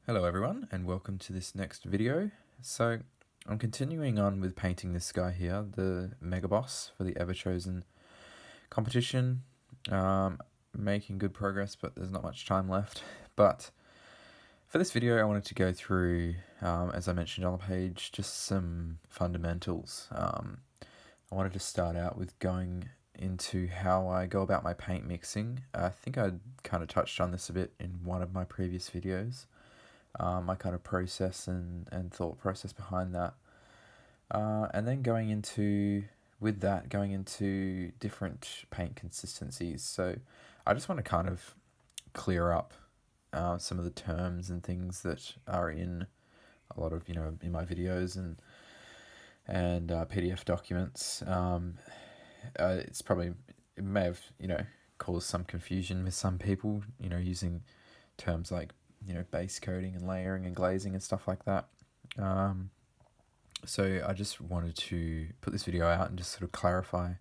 Hello everyone and welcome to this next video. So I'm continuing on with painting this guy here, the Mega Boss for the Ever Chosen competition. Making good progress, but there's not much time left. But for this video I wanted to go through, as I mentioned on the page, just some fundamentals. I wanted to start out with going into how I go about my paint mixing. I think I kind of touched on this a bit in one of my previous videos. My kind of process and thought process behind that. And then going into different paint consistencies. So I just want to kind of clear up some of the terms and things that are in a lot of, in my videos and PDF documents. It may have, caused some confusion with some people, using terms like base coating and layering and glazing and stuff like that. So I just wanted to put this video out and just sort of clarify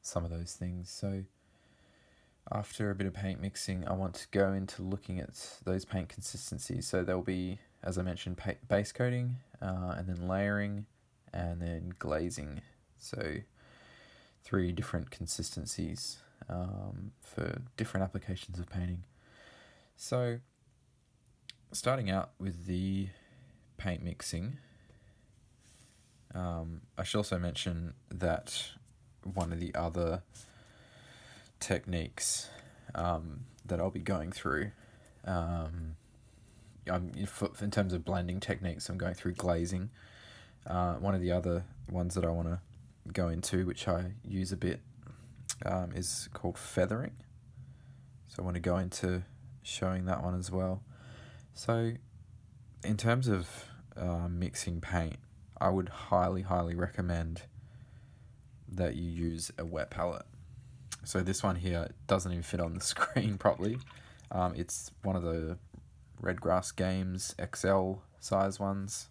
some of those things. So after a bit of paint mixing, I want to go into looking at those paint consistencies. So there'll be, as I mentioned, base coating, and then layering, and then glazing. So 3 different consistencies for different applications of painting. So starting out with the paint mixing, I should also mention that one of the other techniques that I'll be going through, in terms of blending techniques, I'm going through glazing. One of the other ones that I want to go into, which I use a bit, is called feathering. So I want to go into showing that one as well. So in terms of mixing paint, I would highly recommend that you use a wet palette. So this one here doesn't even fit on the screen properly. It's one of the Redgrass Games XL size ones.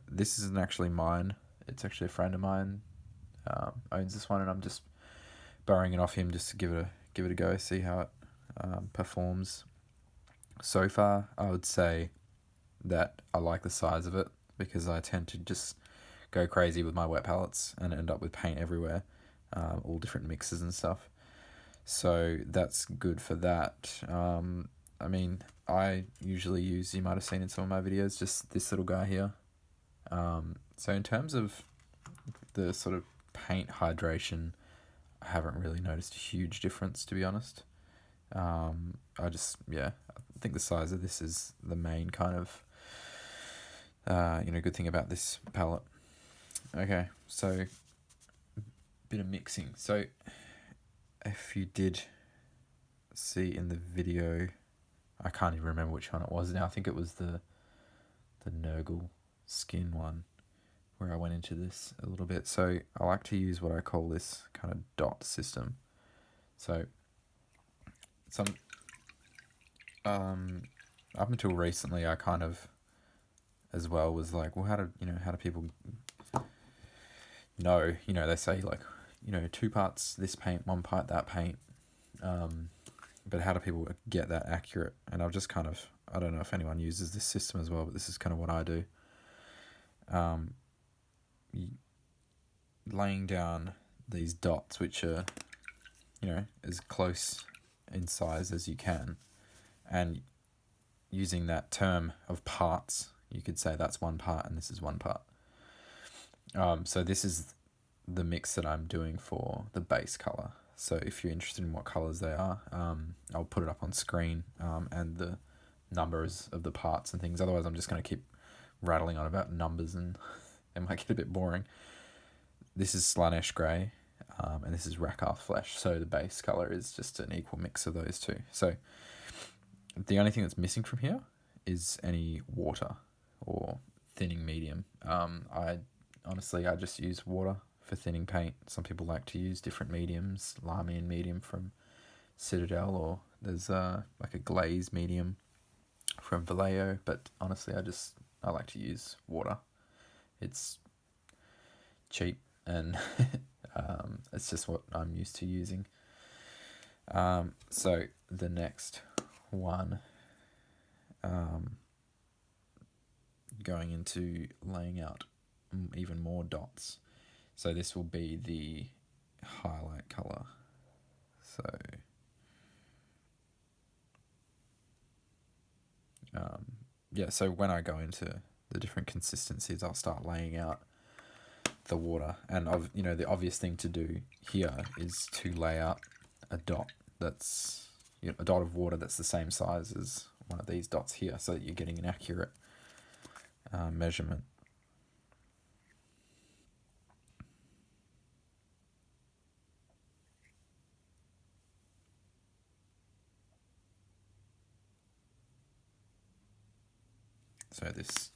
This isn't actually mine. It's actually a friend of mine owns this one, and I'm just borrowing it off him just to give it a go, see how it performs. So far, I would say that I like the size of it, because I tend to just go crazy with my wet palettes and end up with paint everywhere, all different mixes and stuff. So that's good for that. I mean, I usually use, you might have seen in some of my videos, just this little guy here. So in terms of the sort of paint hydration, I haven't really noticed a huge difference, to be honest. I think the size of this is the main kind of good thing about this palette. Okay, so bit of mixing. So if you did see in the video, I can't even remember which one it was now. I think it was the Nurgle skin one, where I went into this a little bit. So I like to use what I call this kind of dot system. So up until recently, I kind of as well was like, well, how do people know? They say like, 2 parts this paint, 1 part that paint. But how do people get that accurate? And I've just kind of, I don't know if anyone uses this system as well, but this is kind of what I do. Laying down these dots, which are, as close in size as you can, and using that term of parts, you could say that's 1 part and this is 1 part. So this is the mix that I'm doing for the base color. So if you're interested in what colors they are, I'll put it up on screen, and the numbers of the parts and things. Otherwise, I'm just going to keep rattling on about numbers and it might get a bit boring. This is Slanesh Grey, and this is Rakarth Flesh. So the base color is just an equal mix of those two. So the only thing that's missing from here is any water or thinning medium. I just use water for thinning paint. Some people like to use different mediums, Lamian medium from Citadel, or there's like a glaze medium from Vallejo, but honestly I like to use water. It's cheap and it's just what I'm used to using. So the next one going into laying out even more dots. So this will be the highlight color. So so when I go into the different consistencies, I'll start laying out the water, and the obvious thing to do here is to lay out a dot that's a dot of water that's the same size as one of these dots here, so that you're getting an accurate measurement. So this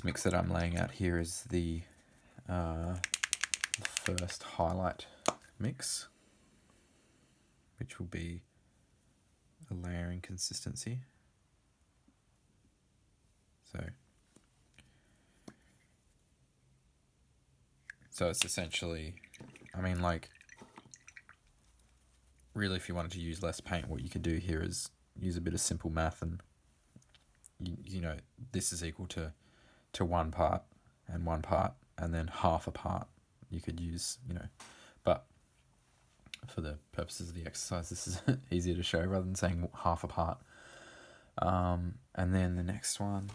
mix that I'm laying out here is the first highlight mix, which will be a layering consistency. So it's essentially, really, if you wanted to use less paint, what you could do here is use a bit of simple math, and this is equal to 1 part and 1 part, and then half a part you could use, but for the purposes of the exercise, this is easier to show rather than saying half a part. And then the next one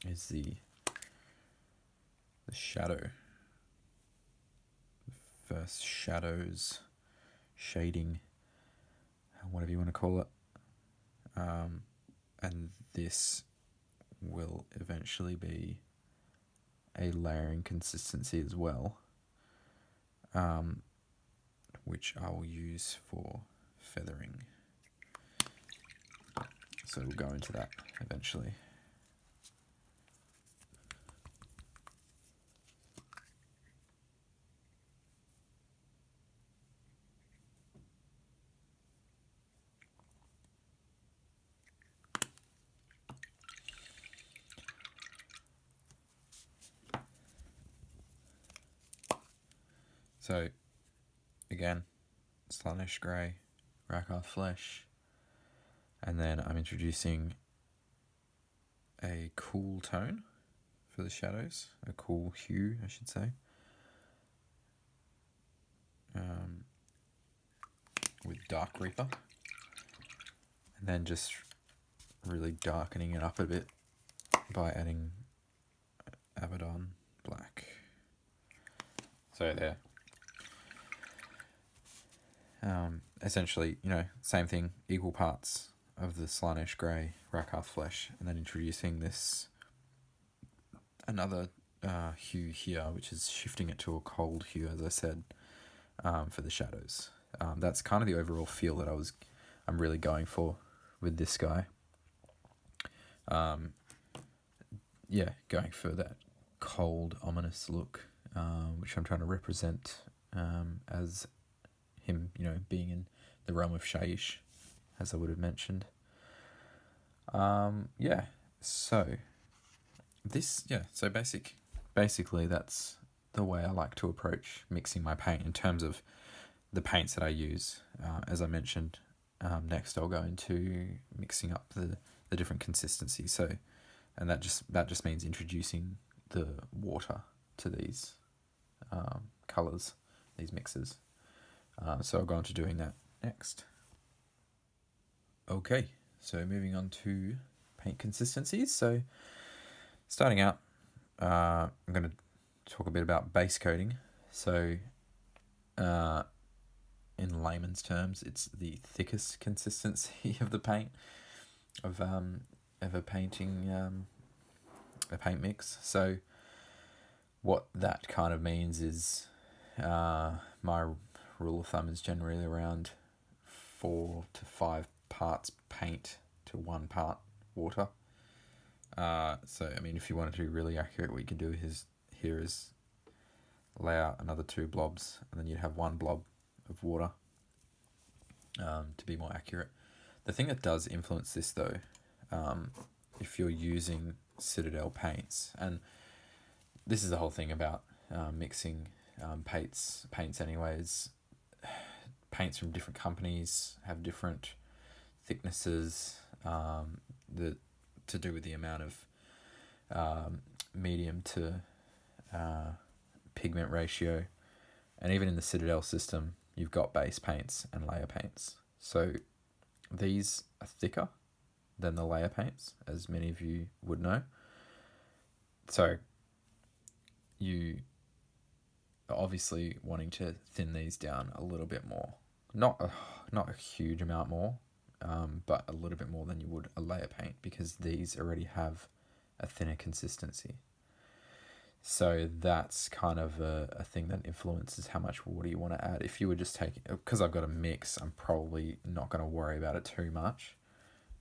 is the shadow. The first shadows, shading, whatever you want to call it. And this will eventually be a layering consistency as well, which I will use for feathering. So we'll go into that eventually. So, again, Slaanesh Grey, Rakarth Flesh, and then I'm introducing a cool tone for the shadows, a cool hue, I should say, with Dark Reaper, and then just really darkening it up a bit by adding Abaddon Black. So there. Essentially, same thing, equal parts of the Slaanesh Grey, Rakarth Flesh, and then introducing this another hue here, which is shifting it to a cold hue, as I said, for the shadows. That's kind of the overall feel that I'm really going for with this guy. Going for that cold, ominous look, which I'm trying to represent as him, being in the realm of Shaiish, as I would have mentioned. So basically that's the way I like to approach mixing my paint in terms of the paints that I use. As I mentioned, next I'll go into mixing up the different consistencies. So, and that just means introducing the water to these colours, these mixes. So I'll go on to doing that next. Okay, so moving on to paint consistencies. So starting out, I'm going to talk a bit about base coating. So in layman's terms, it's the thickest consistency of the paint, of a painting, a paint mix. So what that kind of means is my rule of thumb is generally around 4 to 5 parts paint to 1 part water. So if you wanted to be really accurate, what you can do is lay out another 2 blobs, and then you'd have 1 blob of water, to be more accurate. The thing that does influence this, though, if you're using Citadel paints, and this is the whole thing about mixing paints anyways. Paints from different companies have different thicknesses, the to do with the amount of medium to pigment ratio. And even in the Citadel system, you've got base paints and layer paints. So these are thicker than the layer paints, as many of you would know. So you are obviously wanting to thin these down a little bit more. Not a huge amount more, but a little bit more than you would a layer paint, because these already have a thinner consistency. So that's kind of a thing that influences how much water you want to add. If you were just taking, because I've got a mix, I'm probably not going to worry about it too much.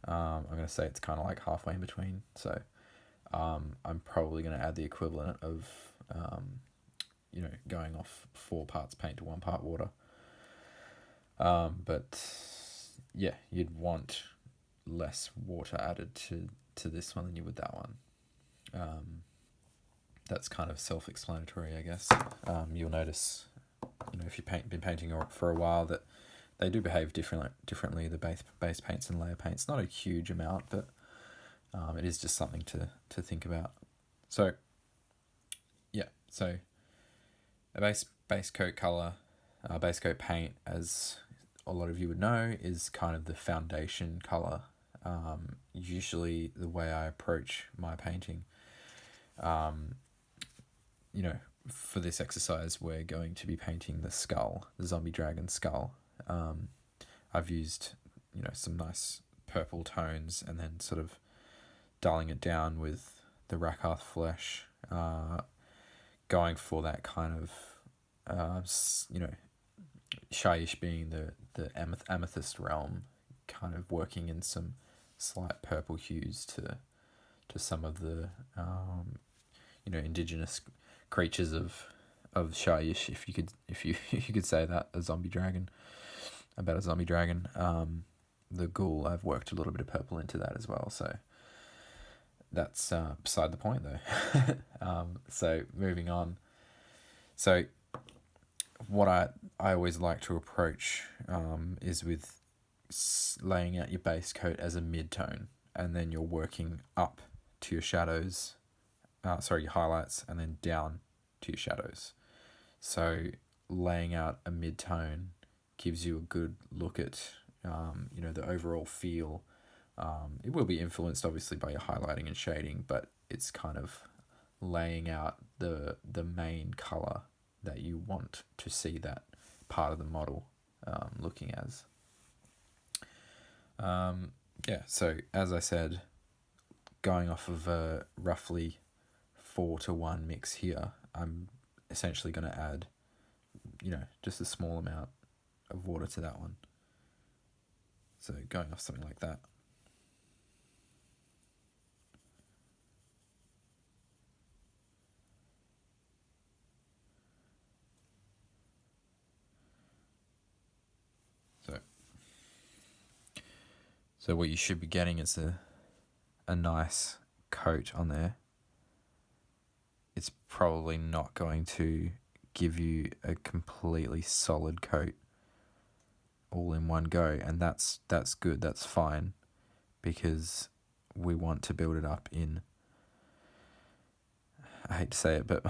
I'm going to say it's kind of like halfway in between. So I'm probably going to add the equivalent of, going off 4 parts paint to 1 part water. But yeah, you'd want less water added to this one than you would that one. That's kind of self-explanatory, I guess. You'll notice, if you've been painting for a while, that they do behave differently, the base paints and layer paints. Not a huge amount, but it is just something to think about. So, yeah, so a base coat color, base coat paint, as a lot of you would know, is kind of the foundation color. Usually the way I approach my painting, for this exercise, we're going to be painting the skull, the zombie dragon skull. I've used, some nice purple tones, and then sort of dulling it down with the Rakarth flesh, going for that kind of, Shyish being the amethyst realm, kind of working in some slight purple hues to some of the, indigenous creatures of Shyish, if you could say that, a zombie dragon. The ghoul, I've worked a little bit of purple into that as well, so that's beside the point though. So moving on. So what I always like to approach is with laying out your base coat as a mid-tone, and then you're working up to your shadows, your highlights, and then down to your shadows. So laying out a mid-tone gives you a good look at, the overall feel. It will be influenced obviously by your highlighting and shading, but it's kind of laying out the main color that you want to see that part of the model looking as. So as I said, going off of a roughly 4-to-1 mix here, I'm essentially going to add, just a small amount of water to that one. So going off something like that. So what you should be getting is a nice coat on there. It's probably not going to give you a completely solid coat all in one go, and that's good, that's fine, because we want to build it up in, I hate to say it, but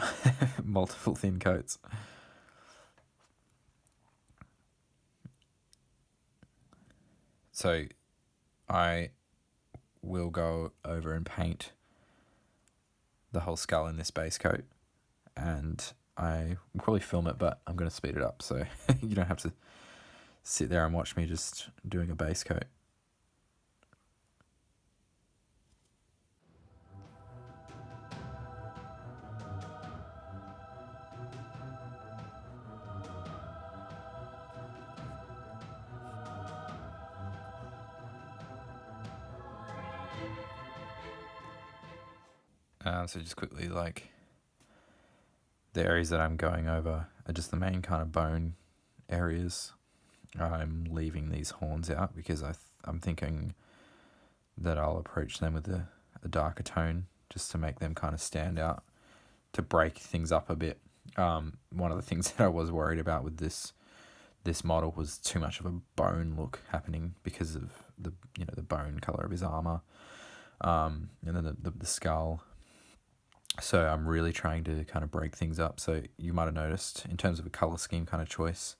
multiple thin coats. So I will go over and paint the whole skull in this base coat, and I will probably film it, but I'm going to speed it up so you don't have to sit there and watch me just doing a base coat. So just quickly, the areas that I'm going over are just the main kind of bone areas. I'm leaving these horns out because I'm thinking that I'll approach them with a darker tone just to make them kind of stand out, to break things up a bit. One of the things that I was worried about with this this model was too much of a bone look happening because of the bone color of his armor, and then the skull. So I'm really trying to kind of break things up. So you might have noticed in terms of a color scheme kind of choice,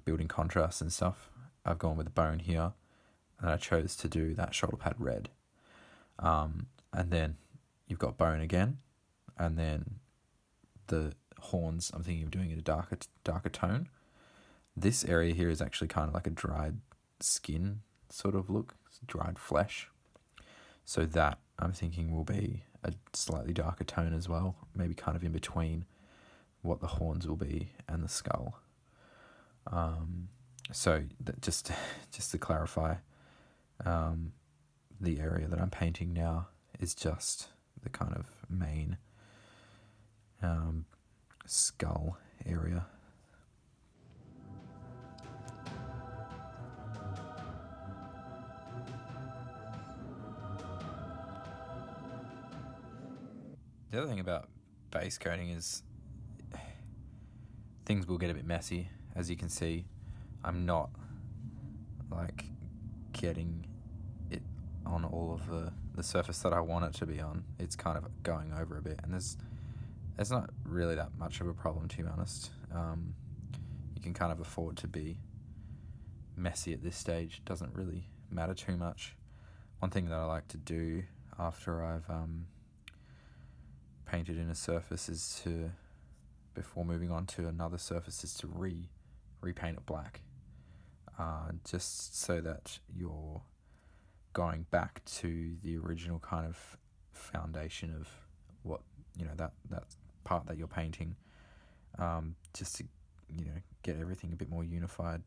building contrast and stuff, I've gone with the bone here, and I chose to do that shoulder pad red. And then you've got bone again, and then the horns, I'm thinking of doing it a darker tone. This area here is actually kind of like a dried skin sort of look, dried flesh. So that I'm thinking will be a slightly darker tone as well, maybe kind of in between what the horns will be and the skull. So that just to clarify, the area that I'm painting now is just the kind of main skull area. The other thing about base coating is things will get a bit messy. As you can see, I'm not like getting it on all of the surface that I want it to be on. It's kind of going over a bit, and there's not really that much of a problem, to be honest. You can kind of afford to be messy at this stage. It doesn't really matter too much. One thing that I like to do after I've painted in a surface is to, before moving on to another surface, is to repaint it black, just so that you're going back to the original kind of foundation of what, that part that you're painting, just to get everything a bit more unified.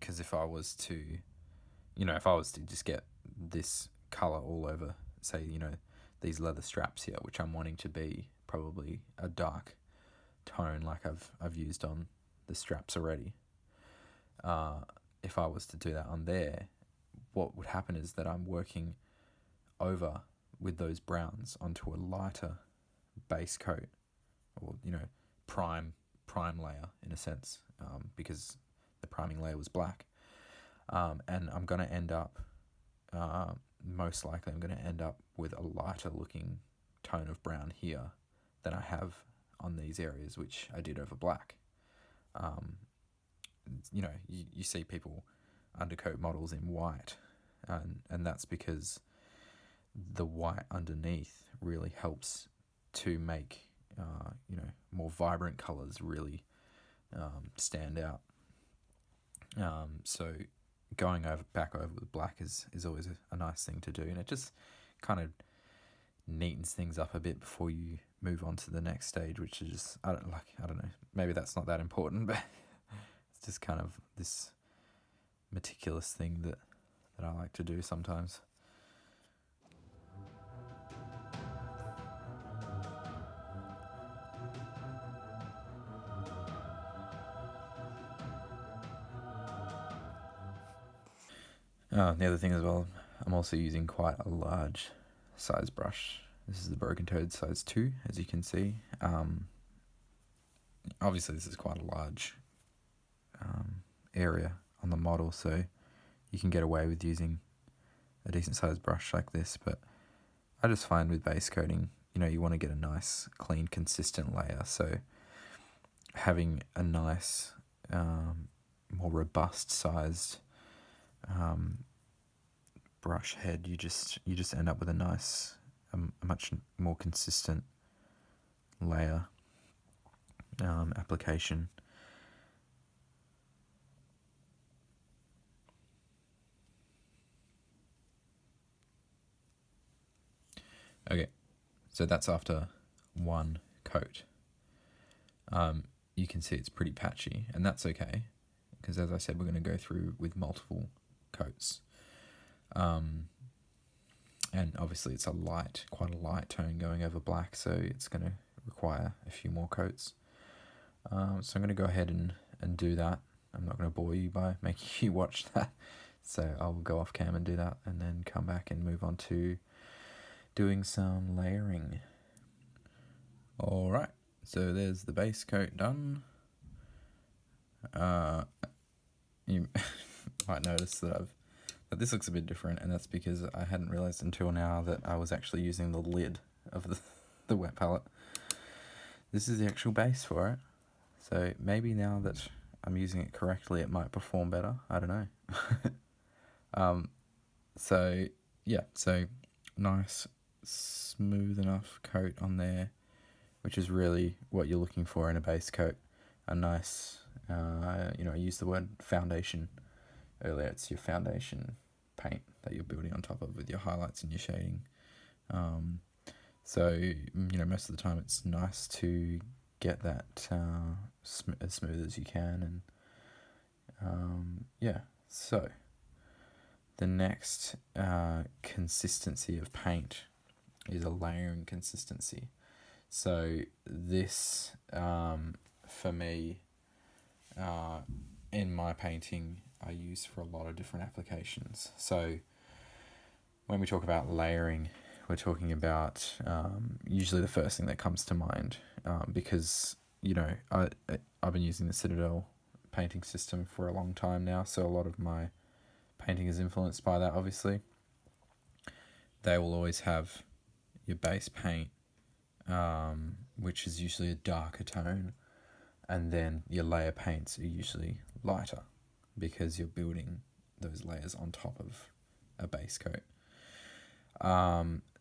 Because if I was to just get this color all over, say, these leather straps here, which I'm wanting to be probably a dark tone like I've used on the straps already. If I was to do that on there, what would happen is that I'm working over with those browns onto a lighter base coat, or prime layer in a sense, because the priming layer was black, and I'm going to end up most likely I'm going to end up with a lighter looking tone of brown here than I have on these areas, which I did over black. You see people undercoat models in white, and that's because the white underneath really helps to make more vibrant colors really stand out. So going back over with black is always a nice thing to do, and it just kind of neatens things up a bit before you move on to the next stage, which is just, I don't know, maybe that's not that important, but it's just kind of this meticulous thing that I like to do sometimes. The other thing as well, I'm also using quite a large size brush. This is the Broken Toad size 2, as you can see. Obviously this is quite a large area on the model, so you can get away with using a decent sized brush like this, but I just find with base coating, you want to get a nice, clean, consistent layer, so having a nice, more robust sized brush head, you just end up with a nice, a much more consistent layer application. Okay, so that's after one coat. You can see it's pretty patchy, and that's okay, because as I said, we're going to go through with multiple coats. And obviously it's quite a light tone going over black, so it's going to require a few more coats. So I'm going to go ahead and do that. I'm not going to bore you by making you watch that, so I'll go off cam and do that, and then come back and move on to doing some layering. Alright, So there's the base coat done. You might notice that this looks a bit different, and that's because I hadn't realized until now that I was actually using the lid of the wet palette. This is the actual base for it. So maybe now that I'm using it correctly, it might perform better. I don't know. So nice, smooth enough coat on there, which is really what you're looking for in a base coat. A nice, I used the word foundation earlier. It's your foundation paint that you're building on top of with your highlights and your shading. So most of the time it's nice to get that as smooth as you can, and so the next consistency of paint is a layering consistency. So this for me in my painting I use for a lot of different applications. So when we talk about layering, we're talking about usually the first thing that comes to mind, because I've been using the Citadel painting system for a long time now, so a lot of my painting is influenced by that. Obviously, they will always have your base paint, which is usually a darker tone, and then your layer paints are usually lighter because you're building those layers on top of a base coat.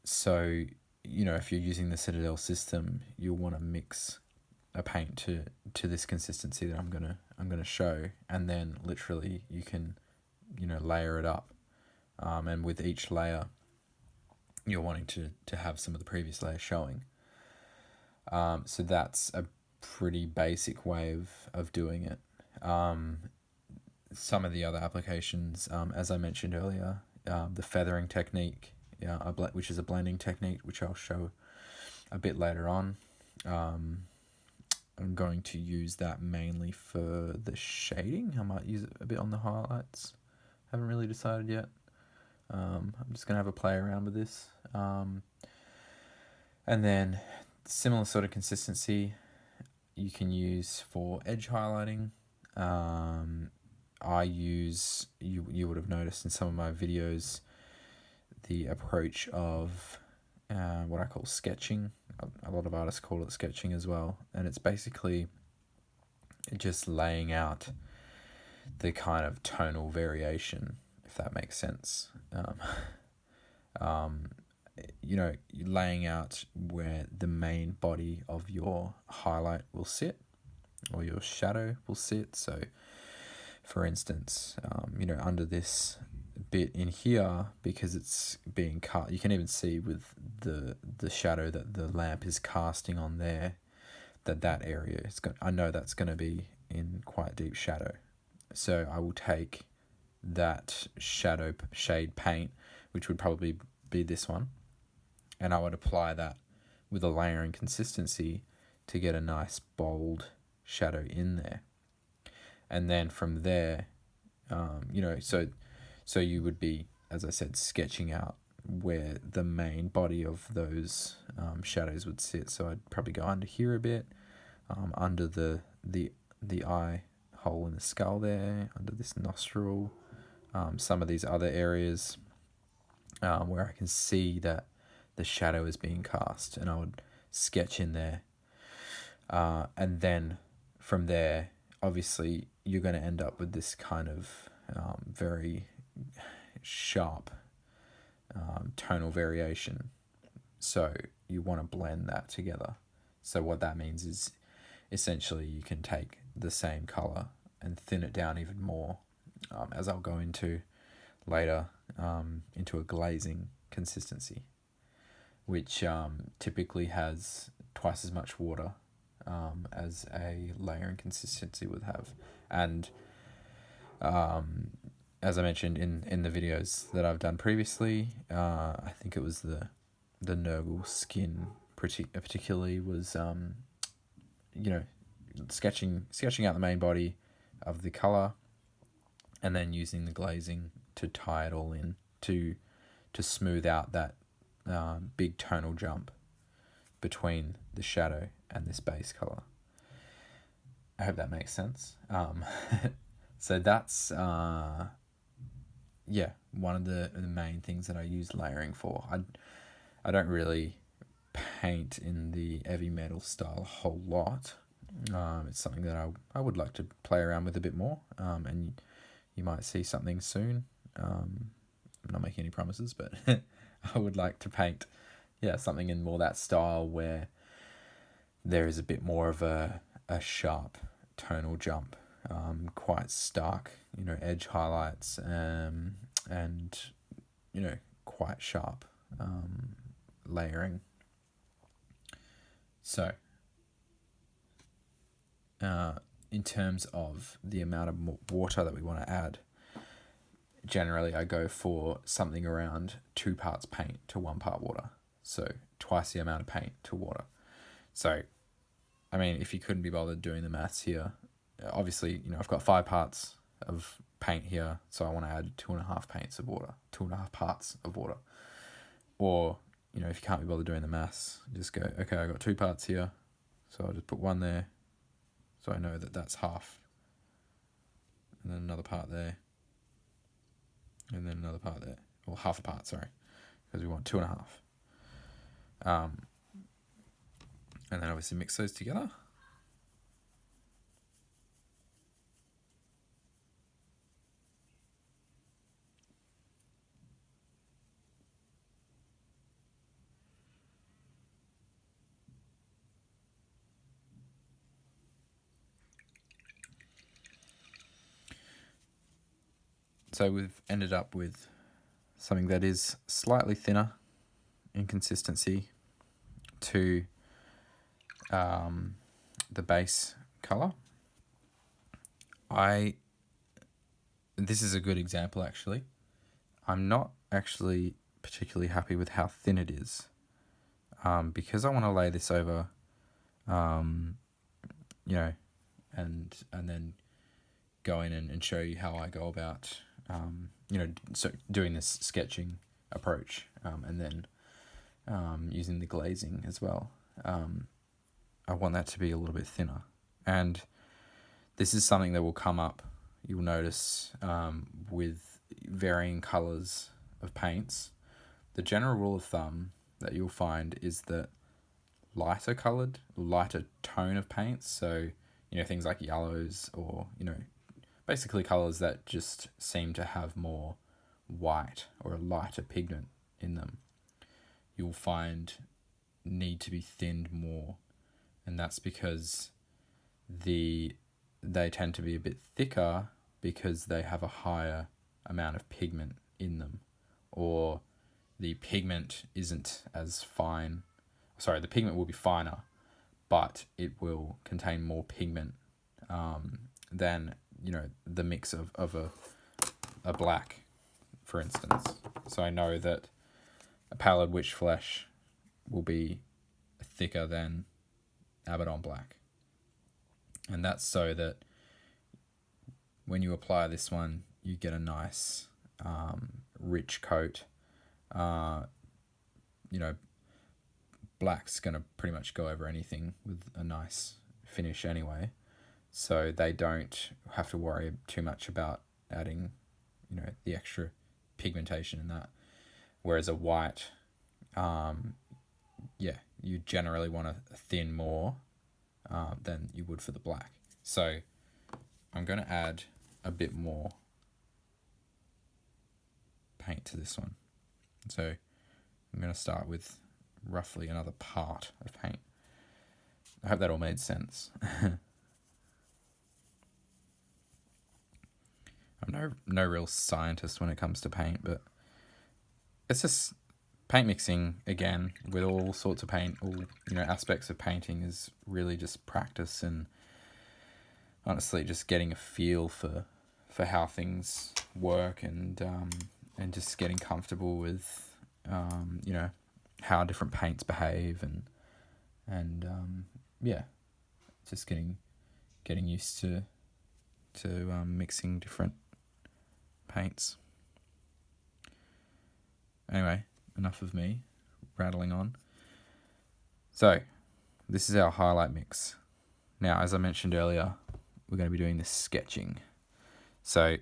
So if you're using the Citadel system, you'll want to mix a paint to this consistency that I'm gonna show, and then literally you can layer it up, and with each layer you're wanting to have some of the previous layers showing. So that's a pretty basic way of doing it. Some of the other applications, as I mentioned earlier, the feathering technique, which is a blending technique, which I'll show a bit later on. I'm going to use that mainly for the shading. I might use it a bit on the highlights. Haven't really decided yet. I'm just going to have a play around with this. And then similar sort of consistency you can use for edge highlighting. I use, you would have noticed in some of my videos, the approach of what I call sketching. A lot of artists call it sketching as well, and it's basically just laying out the kind of tonal variation, if that makes sense. Laying out where the main body of your highlight will sit, or your shadow will sit. So for instance, under this bit in here, because it's being cut, you can even see with the shadow that the lamp is casting on there, that area is I know that's going to be in quite deep shadow. So I will take that shade paint, which would probably be this one, and I would apply that with a layering consistency to get a nice bold shadow in there. And then from there, so you would be, as I said, sketching out where the main body of those shadows would sit. So I'd probably go under here a bit, under the eye hole in the skull there, under this nostril, some of these other areas where I can see that the shadow is being cast, and I would sketch in there. And then from there, obviously, you're going to end up with this kind of very sharp tonal variation. So you want to blend that together. So what that means is essentially you can take the same color and thin it down even more, as I'll go into later, into a glazing consistency, which typically has twice as much water as a layering consistency would have. And as I mentioned in the videos that I've done previously, I think it was the Nurgle skin particularly was sketching out the main body of the color, and then using the glazing to tie it all in to smooth out that big tonal jump between the shadow and this base color. I hope that makes sense. So that's one of the main things that I use layering for. I don't really paint in the heavy metal style a whole lot. It's something that I would like to play around with a bit more, and you might see something soon. I'm not making any promises, but I would like to paint something in more that style where there is a bit more of a sharp tonal jump, quite stark, edge highlights, and quite sharp layering. So in terms of the amount of water that we want to add, generally I go for something around 2 parts paint to 1 part water. So twice the amount of paint to water. So, I mean, if you couldn't be bothered doing the maths here, obviously, I've got 5 parts of paint here, so I want to add 2.5 parts of water. 2.5 parts of water. Or, if you can't be bothered doing the maths, just go, okay, I've got 2 parts here, so I'll just put 1 there, so I know that that's half. And then another part there. And then another part there. Or half a part, sorry. Because we want 2.5. And then obviously mix those together. So we've ended up with something that is slightly thinner in consistency to the base color. This is a good example, actually. I'm not actually particularly happy with how thin it is, because I want to lay this over, and then go in and show you how I go about, so doing this sketching approach, and then using the glazing as well. I want that to be a little bit thinner, and this is something that will come up. You'll notice with varying colors of paints. The general rule of thumb that you'll find is that lighter tone of paints, so things like yellows or basically colors that just seem to have more white or a lighter pigment in them, you'll find need to be thinned more, and that's because they tend to be a bit thicker because they have a higher amount of pigment in them, or the pigment isn't as fine. Sorry, the pigment will be finer, but it will contain more pigment than the mix of a black, for instance. So I know that a pallid witch flesh will be thicker than Abaddon black, and that's so that when you apply this one, you get a nice rich coat. Black's going to pretty much go over anything with a nice finish anyway, so they don't have to worry too much about adding the extra pigmentation in that. Whereas a white, you generally want to thin more than you would for the black. So I'm going to add a bit more paint to this one. So I'm going to start with roughly another part of paint. I hope that all made sense. I'm no real scientist when it comes to paint, but it's just paint mixing, again, with all sorts of paint, all aspects of painting, is really just practice and honestly just getting a feel for how things work, and just getting comfortable with how different paints behave, and just getting used to mixing different paints. Anyway, enough of me rattling on. So this is our highlight mix. Now, as I mentioned earlier, we're going to be doing this sketching. So,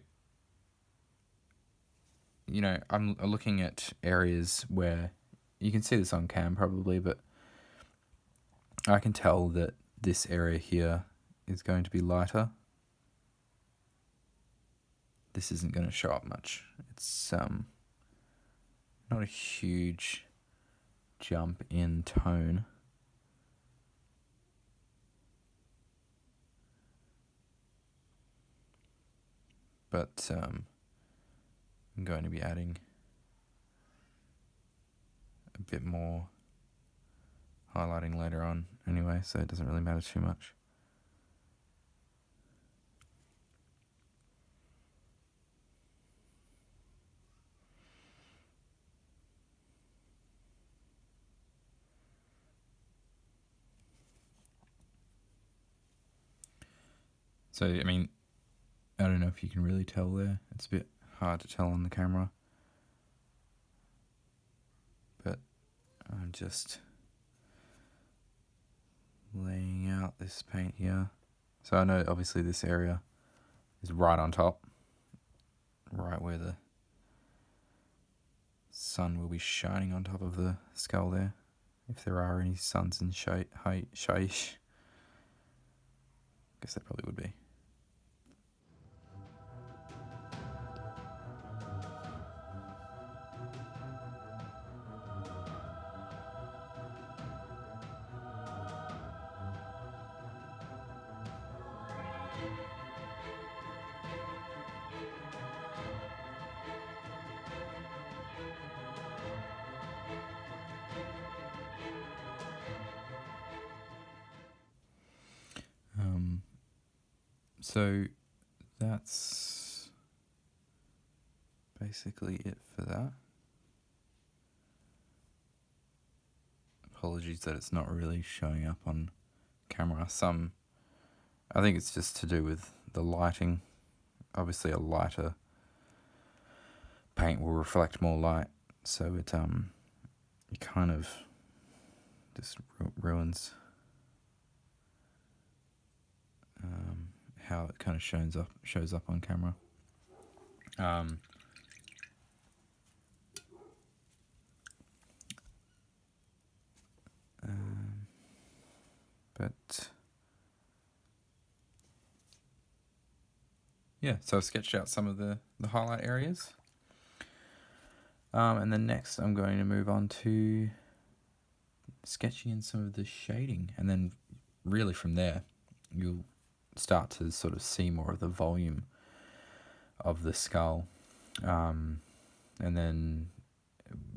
you know, I'm looking at areas where you can see this on cam probably, but I can tell that this area here is going to be lighter. This isn't going to show up much. It's not a huge jump in tone. But I'm going to be adding a bit more highlighting later on anyway, so it doesn't really matter too much. So, I mean, I don't know if you can really tell there. It's a bit hard to tell on the camera. But I'm just laying out this paint here. So I know obviously this area is right on top, right where the sun will be shining on top of the skull there, if there are any suns in Shaish. Guess there probably would be. So that's basically it for that. Apologies that it's not really showing up on camera. I think it's just to do with the lighting. Obviously a lighter paint will reflect more light, so it kind of just ruins how it kind of shows up on camera. But yeah, so I've sketched out some of the highlight areas. And then next I'm going to move on to sketching in some of the shading, and then really from there you'll start to sort of see more of the volume of the skull. And then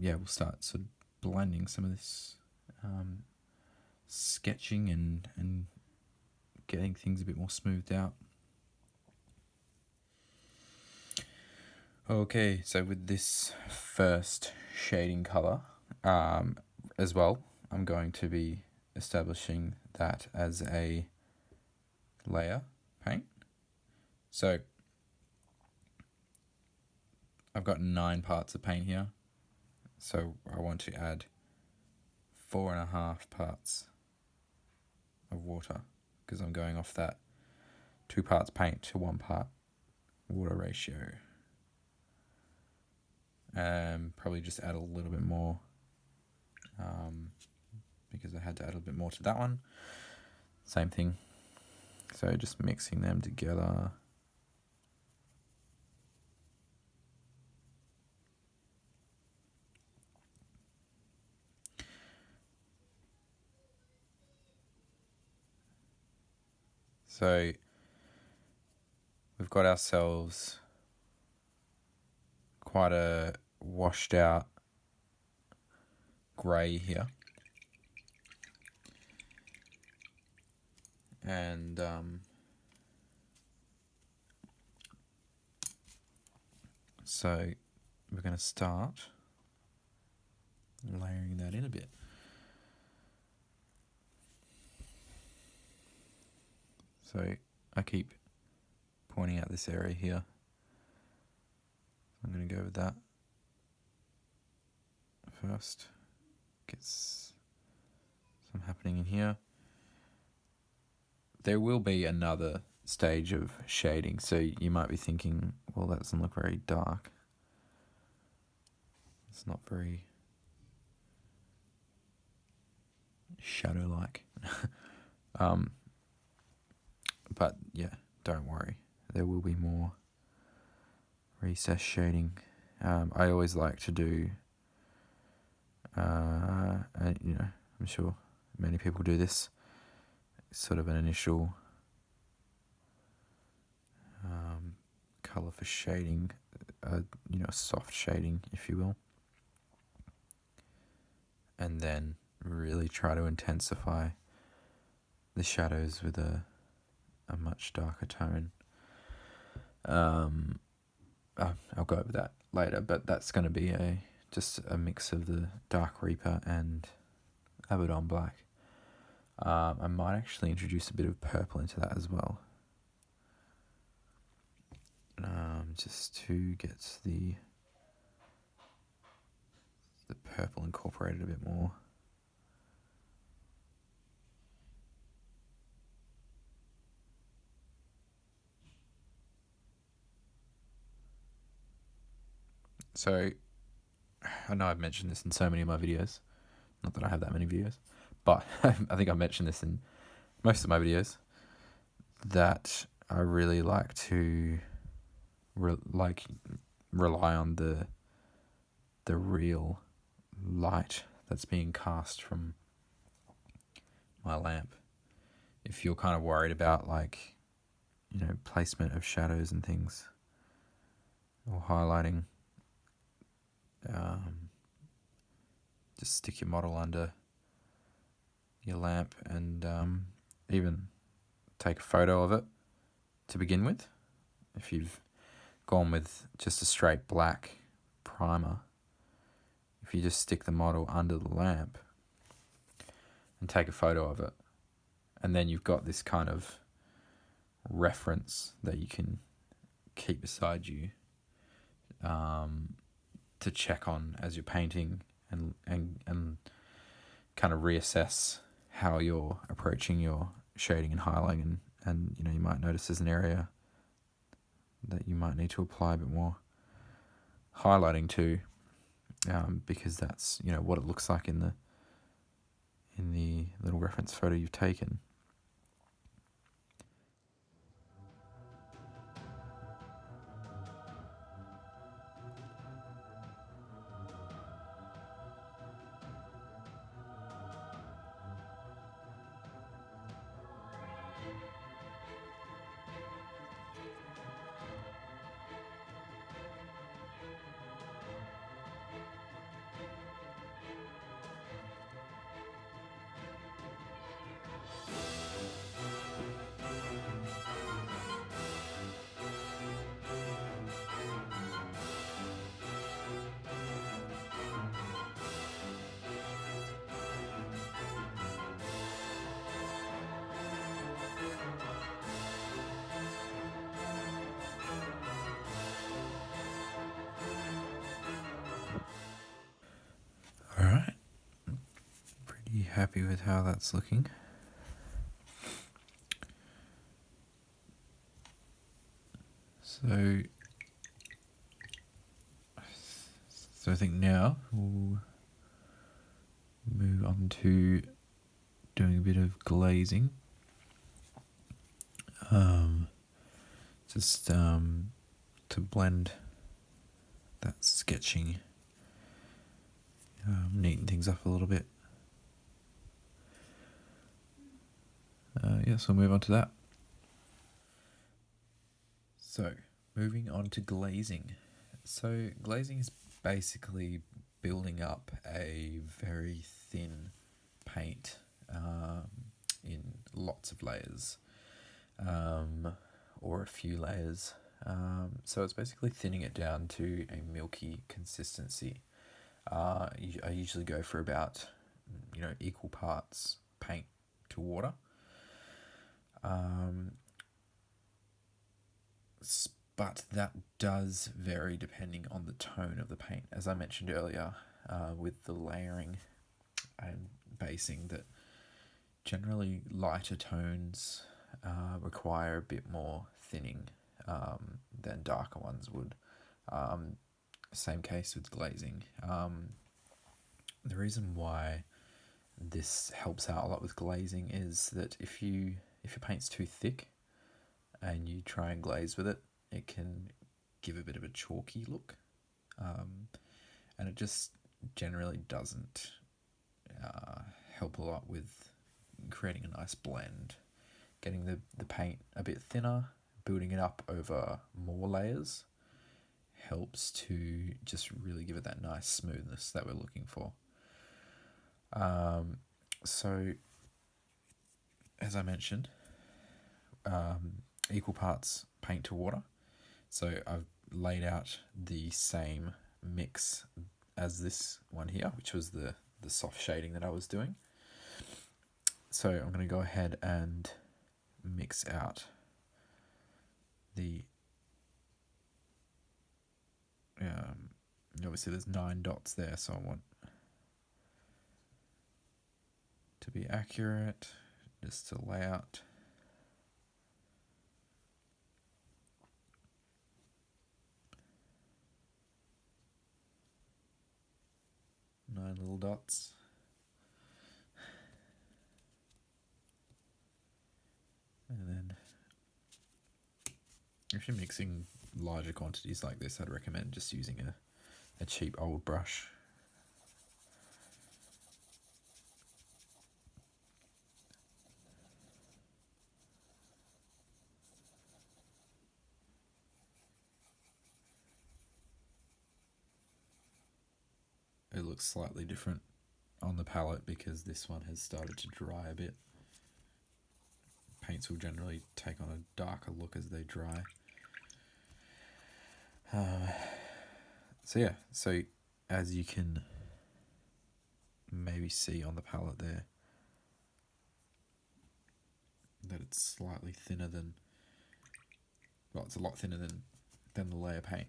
we'll start sort of blending some of this sketching and getting things a bit more smoothed out. Okay, so with this first shading color as well, I'm going to be establishing that as a layer paint. So I've got 9 parts of paint here, so I want to add 4.5 parts of water, because I'm going off that 2 parts paint to 1 part water ratio. Probably just add a little bit more, because I had to add a little bit more to that one. Same thing. So just mixing them together. So we've got ourselves quite a washed out grey here. And so we're going to start layering that in a bit. So I keep pointing out this area here. I'm going to go with that first. Get some happening in here. there will be another stage of shading. So you might be thinking, well, that doesn't look very dark. It's not very shadow-like. But yeah, don't worry. There will be more recess shading. I always like to do, and, I'm sure many people do this, sort of an initial colour for shading, soft shading, if you will, and then really try to intensify the shadows with a much darker tone. I'll go over that later, but that's going to be just a mix of the Dark Reaper and Abaddon Black. I might actually introduce a bit of purple into that as well, just to get the purple incorporated a bit more. So, I know I've mentioned this in so many of my videos. Not that I have that many videos, but I think I've mentioned this in most of my videos, that I really like to rely on the real light that's being cast from my lamp. If you're kind of worried about placement of shadows and things, or highlighting, just stick your model under your lamp and even take a photo of it to begin with. If you've gone with just a straight black primer, if you just stick the model under the lamp and take a photo of it, and then you've got this kind of reference that you can keep beside you to check on as you're painting and kind of reassess how you're approaching your shading and highlighting, and you might notice there's an area that you might need to apply a bit more highlighting to, because that's what it looks like in the little reference photo you've taken. Alright, pretty happy with how that's looking. So I think now we'll move on to doing a bit of glazing. Just to blend that sketching, neaten things up a little bit. So we'll move on to that. So, moving on to glazing. So, glazing is basically building up a very thin paint in lots of layers, or a few layers. So it's basically thinning it down to a milky consistency. I usually go for about equal parts paint to water. But that does vary depending on the tone of the paint, as I mentioned earlier, with the layering and basing, that generally lighter tones require a bit more thinning than darker ones would. Same case with glazing. The reason why this helps out a lot with glazing is that if your paint's too thick and you try and glaze with it, it can give a bit of a chalky look, and it just generally doesn't help a lot with creating a nice blend. Getting the paint a bit thinner, building it up over more layers helps to just really give it that nice smoothness that we're looking for. So, as I mentioned, equal parts paint to water. So I've laid out the same mix as this one here, which was the soft shading that I was doing. So I'm going to go ahead and mix out the obviously there's 9 dots there, so I want to be accurate, just to lay out. Nine little dots. And then if you're mixing larger quantities like this, I'd recommend just using a cheap old brush. It looks slightly different on the palette because this one has started to dry a bit. Paints will generally take on a darker look as they dry. So as you can maybe see on the palette there, that it's slightly thinner than, well, it's a lot thinner than the layer paint.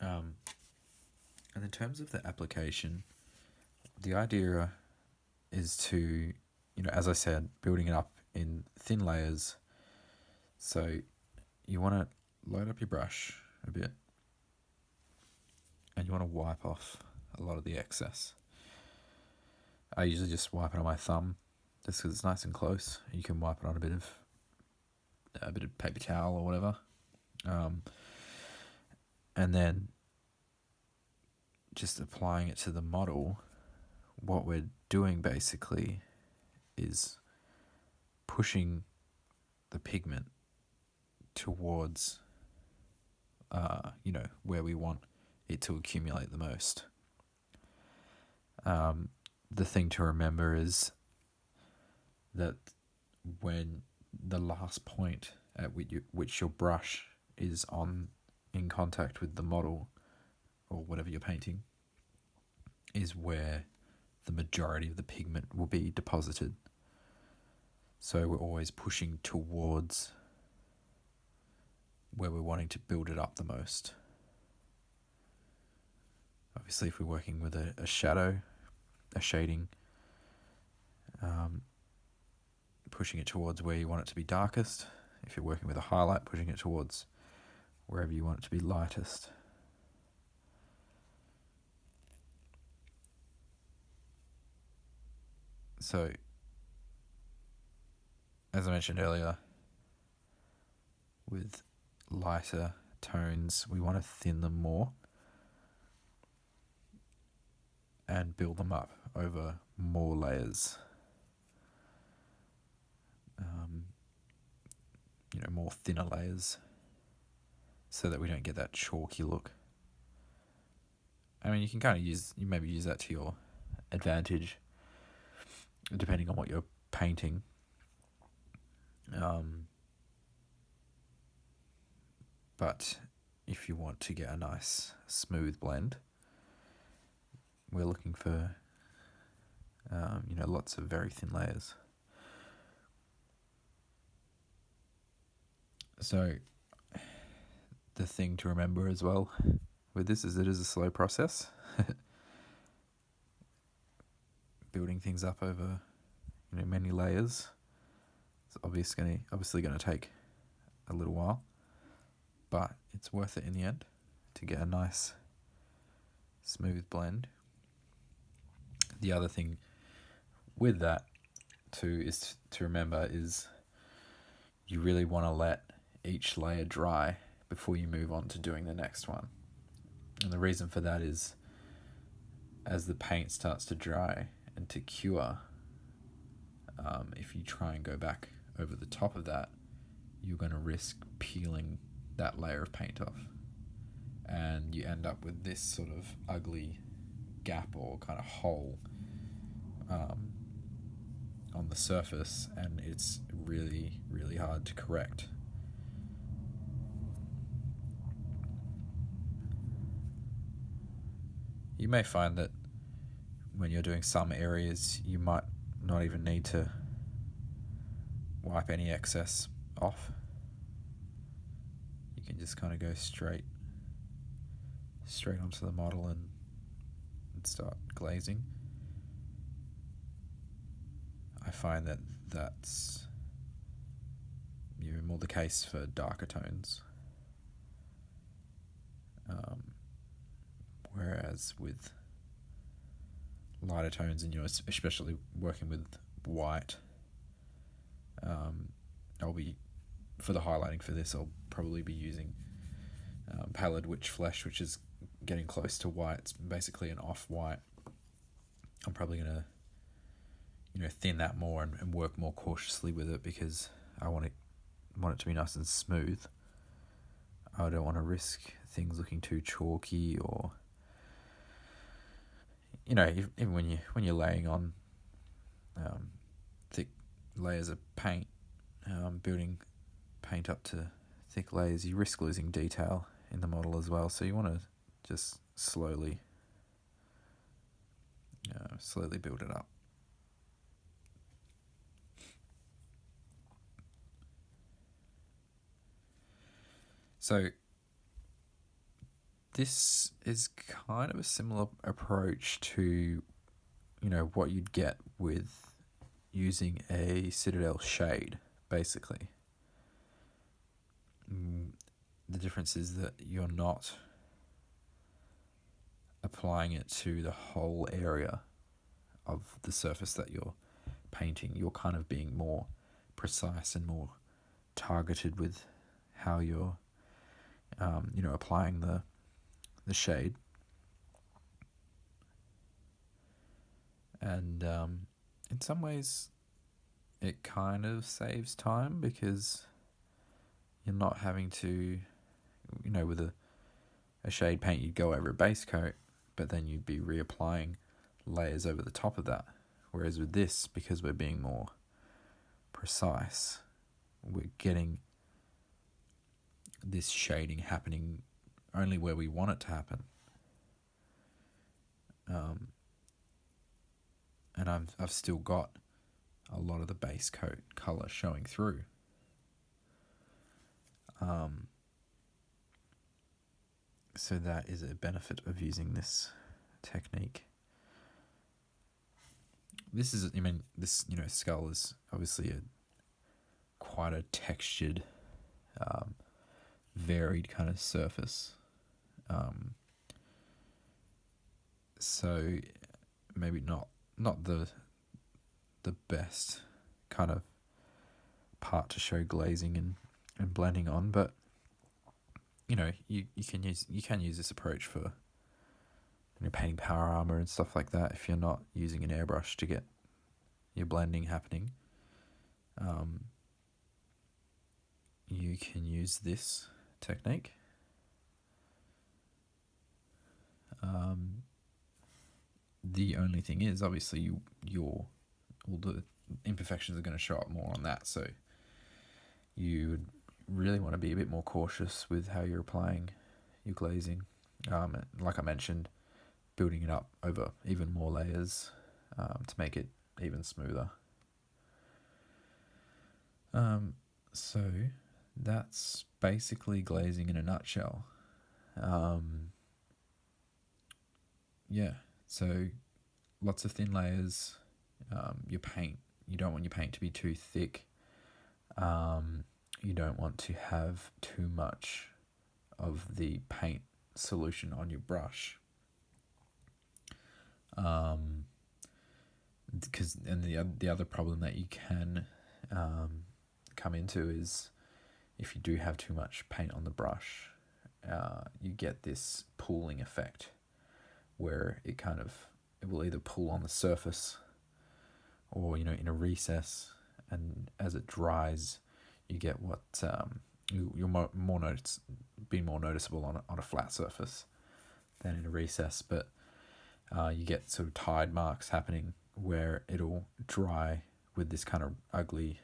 And in terms of the application, the idea is to, as I said, building it up in thin layers. So you want to load up your brush a bit and you want to wipe off a lot of the excess. I usually just wipe it on my thumb just because it's nice and close. You can wipe it on a bit of paper towel or whatever. And then just applying it to the model, what we're doing basically is pushing the pigment towards, where we want it to accumulate the most. The thing to remember is that when the last point at which your brush is in contact with the model or whatever you're painting is where the majority of the pigment will be deposited. So we're always pushing towards where we're wanting to build it up the most. Obviously, if we're working with a shadow, a shading, pushing it towards where you want it to be darkest. If you're working with a highlight, pushing it towards wherever you want it to be lightest. So, as I mentioned earlier, with lighter tones, we want to thin them more and build them up over more layers. More thinner layers so that we don't get that chalky look. I mean, you can kind of maybe use that to your advantage depending on what you're painting. But if you want to get a nice smooth blend, we're looking for lots of very thin layers. So the thing to remember as well with this is it is a slow process. Building things up over many layers It's obviously going to take a little while, but it's worth it in the end to get a nice smooth blend. The other thing with that too is to remember is you really want to let each layer dry before you move on to doing the next one. And the reason for that is as the paint starts to dry and to cure, if you try and go back over the top of that, you're going to risk peeling that layer of paint off. And you end up with this sort of ugly gap or kind of hole on the surface, and it's really, really hard to correct. You may find that when you're doing some areas, you might not even need to wipe any excess off. You can just kind of go straight onto the model and start glazing. I find that that's more the case for darker tones. Whereas with lighter tones, and especially working with white, for the highlighting for this, I'll probably be using Pallid Witch Flesh, which is getting close to white. It's basically an off-white. I'm probably going to thin that more and work more cautiously with it, because I want it to be nice and smooth. I don't want to risk things looking too chalky, or even when you're laying on thick layers of paint, building paint up to thick layers, you risk losing detail in the model as well. So you want to just slowly build it up. So this is kind of a similar approach to, what you'd get with using a Citadel shade, basically. The difference is that you're not applying it to the whole area of the surface that you're painting. You're kind of being more precise and more targeted with how you're applying the shade. And in some ways it kind of saves time, because you're not having to, with a shade paint, you'd go over a base coat, but then you'd be reapplying layers over the top of that. Whereas with this, because we're being more precise, we're getting this shading happening only where we want it to happen. And I've still got a lot of the base coat colour showing through. So that is a benefit of using this technique. This skull is obviously quite a textured, varied kind of surface. So maybe not the best kind of part to show glazing and blending on, but you can use this approach for painting power armor and stuff like that if you're not using an airbrush to get your blending happening. You can use this technique. The only thing is, obviously, all the imperfections are going to show up more on that, so you would really want to be a bit more cautious with how you're applying your glazing. Like I mentioned, building it up over even more layers to make it even smoother. So that's basically glazing in a nutshell. So lots of thin layers. Your paint, you don't want your paint to be too thick you don't want to have too much of the paint solution on your brush. Because the other problem that you can come into is if you do have too much paint on the brush, you get this pooling effect where it will either pool on the surface or in a recess, and as it dries, you get what you'll be more noticeable on a flat surface than in a recess, but you get sort of tide marks happening where it'll dry with this kind of ugly,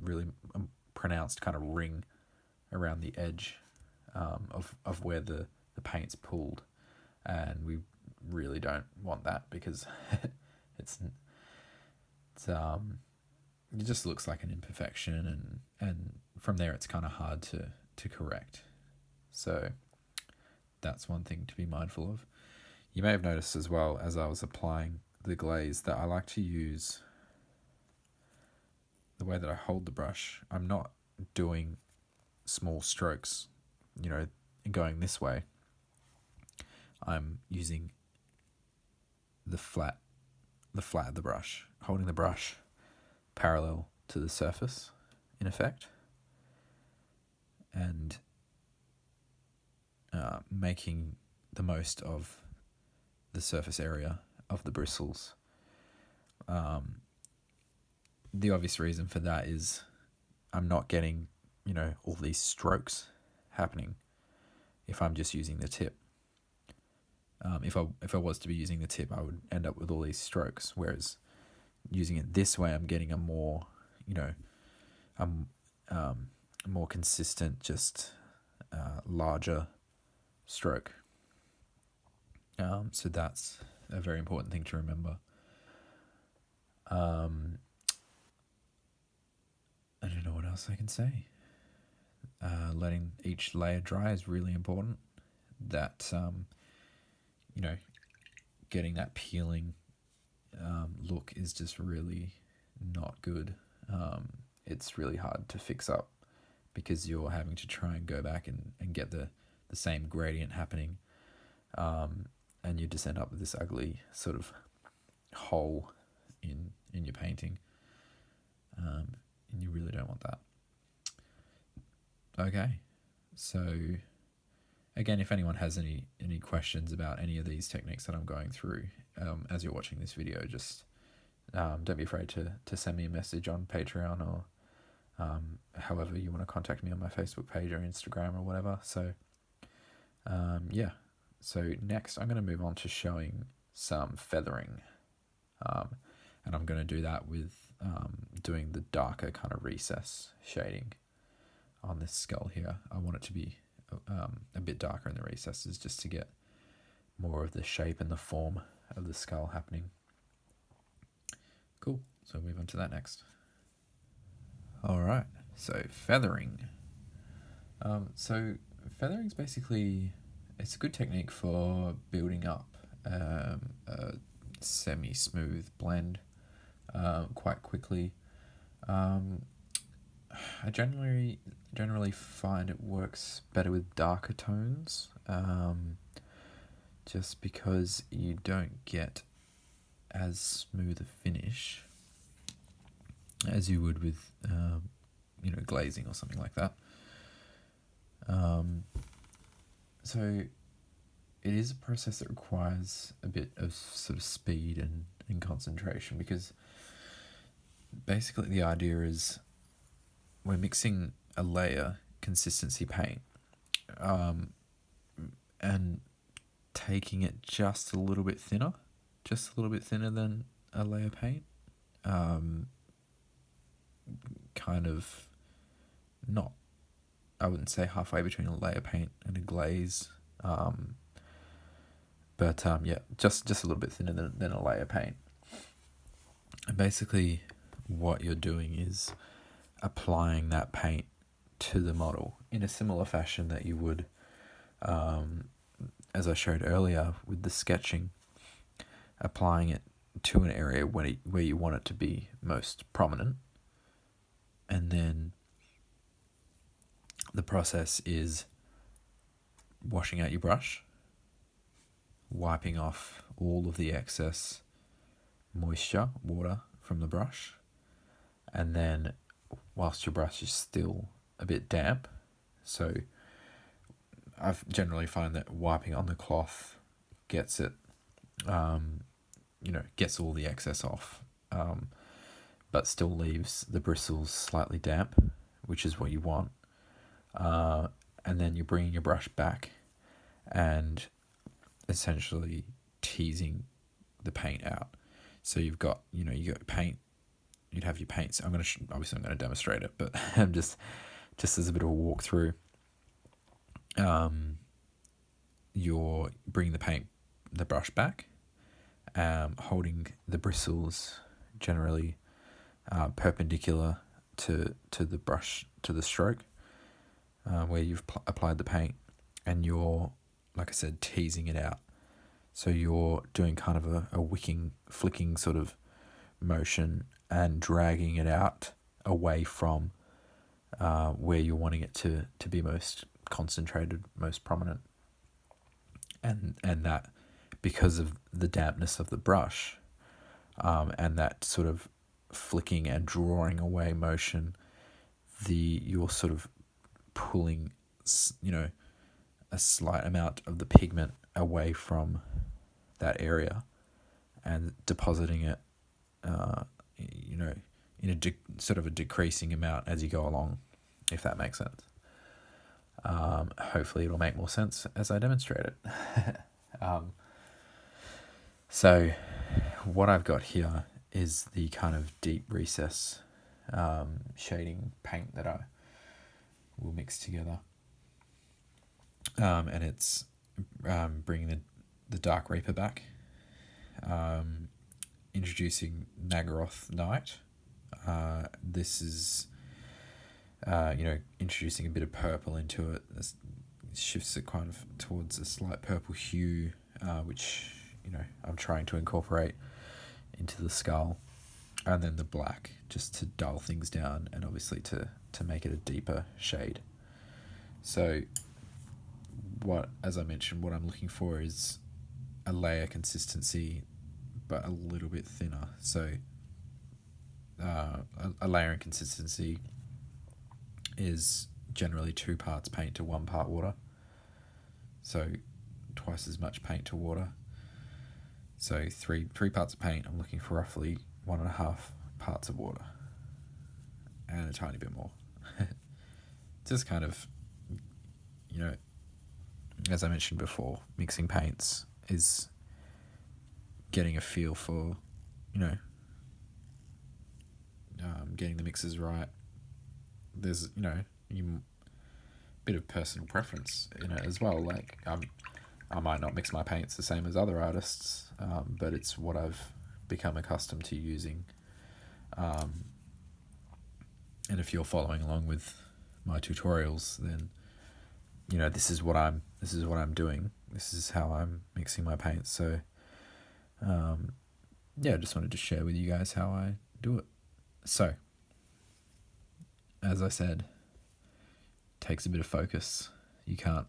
really pronounced kind of ring around the edge of where the paint's pooled, and we really don't want that because it just looks like an imperfection, and from there it's kind of hard to correct. So that's one thing to be mindful of. You may have noticed as well, as I was applying the glaze, that I like to use the way that I hold the brush. I'm not doing small strokes, going this way. I'm using the flat of the brush, holding the brush parallel to the surface, in effect, and making the most of the surface area of the bristles. The obvious reason for that is I'm not getting, all these strokes happening if I'm just using the tip. If I was to be using the tip, I would end up with all these strokes, whereas using it this way, I'm getting a more, more consistent, just larger stroke. So that's a very important thing to remember. I don't know what else I can say. Letting each layer dry is really important. That, getting that peeling look is just really not good. It's really hard to fix up because you're having to try and go back and get the same gradient happening. And you just end up with this ugly sort of hole in your painting. And you really don't want that. Okay, so again, if anyone has any questions about any of these techniques that I'm going through as you're watching this video, just don't be afraid to send me a message on Patreon or however you want to contact me on my Facebook page or Instagram or whatever. So yeah. So next I'm going to move on to showing some feathering. And I'm going to do that with doing the darker kind of recess shading on this skull here. I want it to be a bit darker in the recesses just to get more of the shape and the form of the skull happening. Cool. So we'll move on to that next. All right. So feathering. So feathering's basically, it's a good technique for building up a semi-smooth blend quite quickly. I generally find it works better with darker tones, just because you don't get as smooth a finish as you would with glazing or something like that. So it is a process that requires a bit of sort of speed and concentration, because basically the idea is we're mixing a layer consistency paint and taking it just a little bit thinner than a layer paint. Kind of not, I wouldn't say halfway between a layer paint and a glaze, but yeah, just a little bit thinner than a layer paint. And basically what you're doing is applying that paint to the model in a similar fashion that you would, as I showed earlier with the sketching, applying it to an area where you want it to be most prominent, And then the process is washing out your brush, wiping off all of the excess moisture, water from the brush, and then whilst your brush is still a bit damp, so I generally find that wiping on the cloth gets it, gets all the excess off, but still leaves the bristles slightly damp, which is what you want. And then you're bringing your brush back and essentially teasing the paint out. So you got paint. You'd have your paints. I'm going to demonstrate it, but just as a bit of a walkthrough. You're bringing the brush back, holding the bristles generally perpendicular to the brush, to the stroke, where you've applied the paint, and you're, like I said, teasing it out. So you're doing kind of a wicking, flicking sort of motion and dragging it out away from where you're wanting it to be most concentrated, most prominent. And that, because of the dampness of the brush, and that sort of flicking and drawing away motion, you're sort of pulling, a slight amount of the pigment away from that area and depositing it, in a sort of a decreasing amount as you go along, if that makes sense. Hopefully it'll make more sense as I demonstrate it. So what I've got here is the kind of deep recess shading paint that I will mix together. And it's bringing the Dark Reaper back, introducing Nagaroth Night. This is introducing a bit of purple into it. This shifts it kind of towards a slight purple hue, which I'm trying to incorporate into the skull, and then the black just to dull things down and obviously to make it a deeper shade. So as I mentioned, what I'm looking for is a layer consistency, but a little bit thinner. So a layering consistency is generally 2 parts paint to 1 part water. So twice as much paint to water. So three parts of paint, I'm looking for roughly 1.5 parts of water. And a tiny bit more. Just kind of, as I mentioned before, mixing paints is getting a feel for, getting the mixes right. There's, bit of personal preference in it as well. Like, I might not mix my paints the same as other artists, but it's what I've become accustomed to using. And if you're following along with my tutorials, then this is what I'm doing. This is how I'm mixing my paints. So I just wanted to share with you guys how I do it. So, as I said, takes a bit of focus. You can't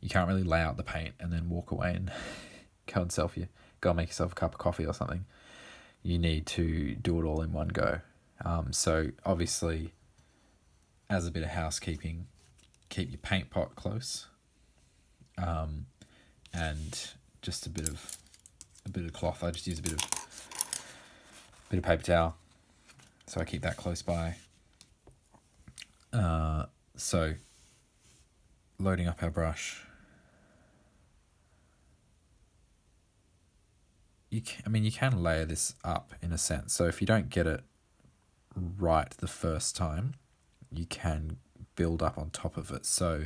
really lay out the paint and then walk away and go and make yourself a cup of coffee or something. You need to do it all in one go. So obviously, as a bit of housekeeping, keep your paint pot close, and just a bit of cloth. I just use a bit of paper towel, so I keep that close by. So loading up our brush. You can layer this up in a sense. So if you don't get it right the first time, you can build up on top of it. So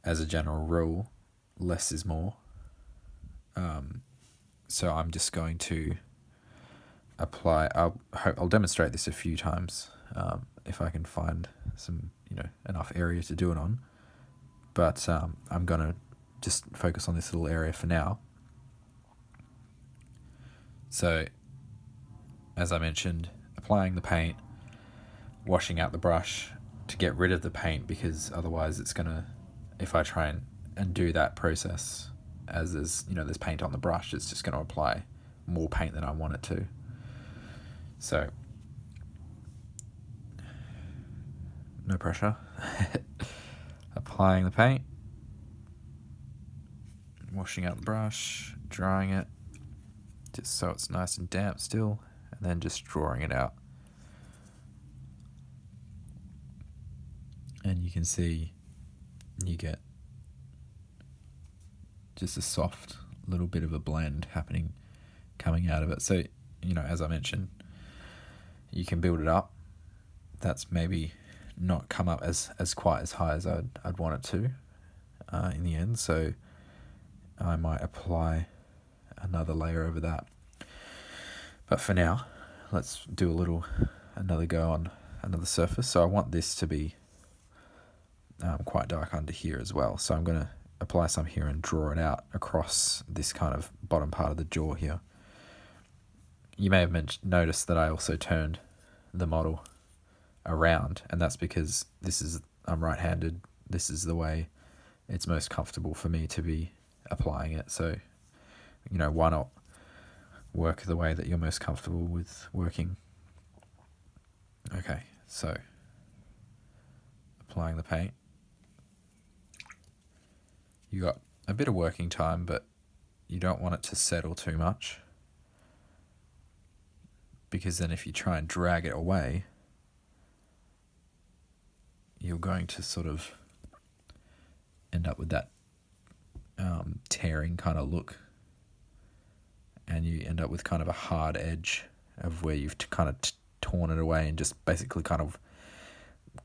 as a general rule, less is more. So I'm just going to apply. I'll demonstrate this a few times if I can find some enough area to do it on. But I'm gonna just focus on this little area for now. So, as I mentioned, applying the paint, washing out the brush to get rid of the paint, because otherwise it's going to, if I try and do that process as there's paint on the brush, it's just going to apply more paint than I want it to. So, no pressure. Applying the paint, washing out the brush, drying it, just so it's nice and damp still, and then just drawing it out. And you can see you get just a soft little bit of a blend coming out of it. So, as I mentioned, you can build it up. That's maybe not come up as quite as high as I'd want it to in the end. So I might apply another layer over that. But for now, let's do another go on another surface. So I want this to be quite dark under here as well. So I'm going to apply some here and draw it out across this kind of bottom part of the jaw here. You may have noticed that I also turned the model around, and that's because I'm right-handed. This is the way it's most comfortable for me to be applying it. So, why not work the way that you're most comfortable with working? Okay, so applying the paint. You got a bit of working time, but you don't want it to settle too much, because then if you try and drag it away, you're going to sort of end up with that tearing kind of look, and you end up with kind of a hard edge of where you've kind of torn it away and just basically kind of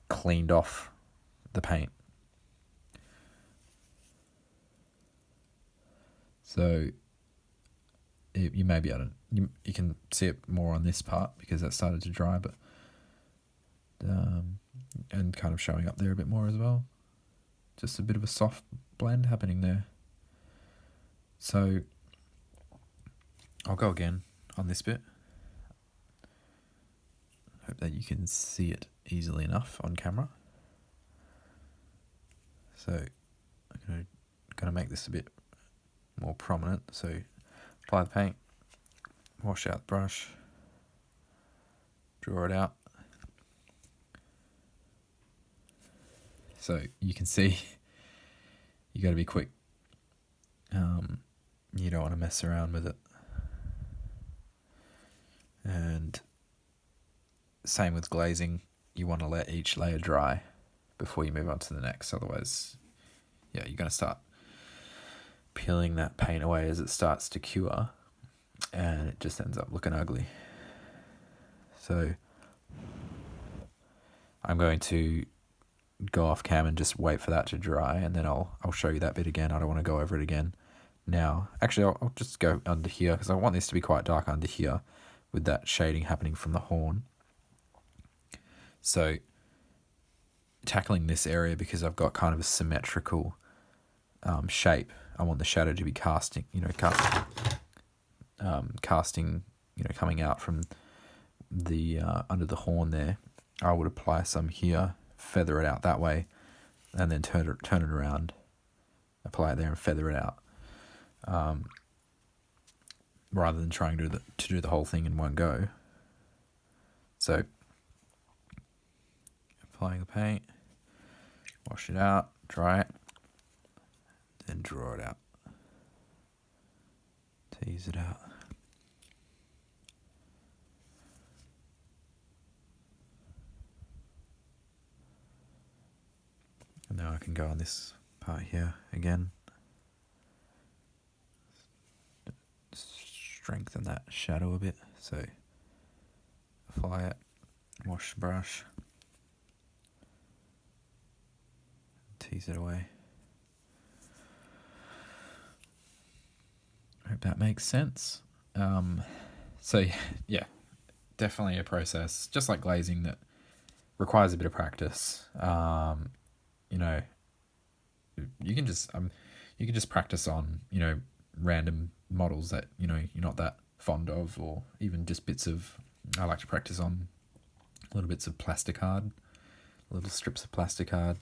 cleaned off the paint. So you may be able to, you can see it more on this part because that started to dry, but and kind of showing up there a bit more as well. Just a bit of a soft blend happening there. So I'll go again on this bit. Hope that you can see it easily enough on camera. So I'm going to make this a bit more prominent. So apply the paint, wash out the brush, draw it out. So you can see you got to be quick. You don't want to mess around with it. And same with glazing, you want to let each layer dry before you move on to the next. Otherwise, you're going to start peeling that paint away as it starts to cure, and it just ends up looking ugly. So I'm going to go off cam and just wait for that to dry, and then I'll show you that bit again. I don't want to go over it again now. Actually, I'll just go under here because I want this to be quite dark under here with that shading happening from the horn. So tackling this area, because I've got kind of a symmetrical shape, I want the shadow to be casting, coming out from the under the horn there. I would apply some here, feather it out that way, and then turn it around, apply it there and feather it out, rather than trying to do the whole thing in one go. So applying the paint, wash it out, dry it, then draw it out, tease it out. And now I can go on this part here again. Strengthen that shadow a bit. So apply it, wash the brush, tease it away. Hope that makes sense. So yeah, definitely a process, just like glazing, that requires a bit of practice. You can just practice on random models that you're not that fond of, or even just bits of I like to practice on little bits of plasticard, little strips of plasticard,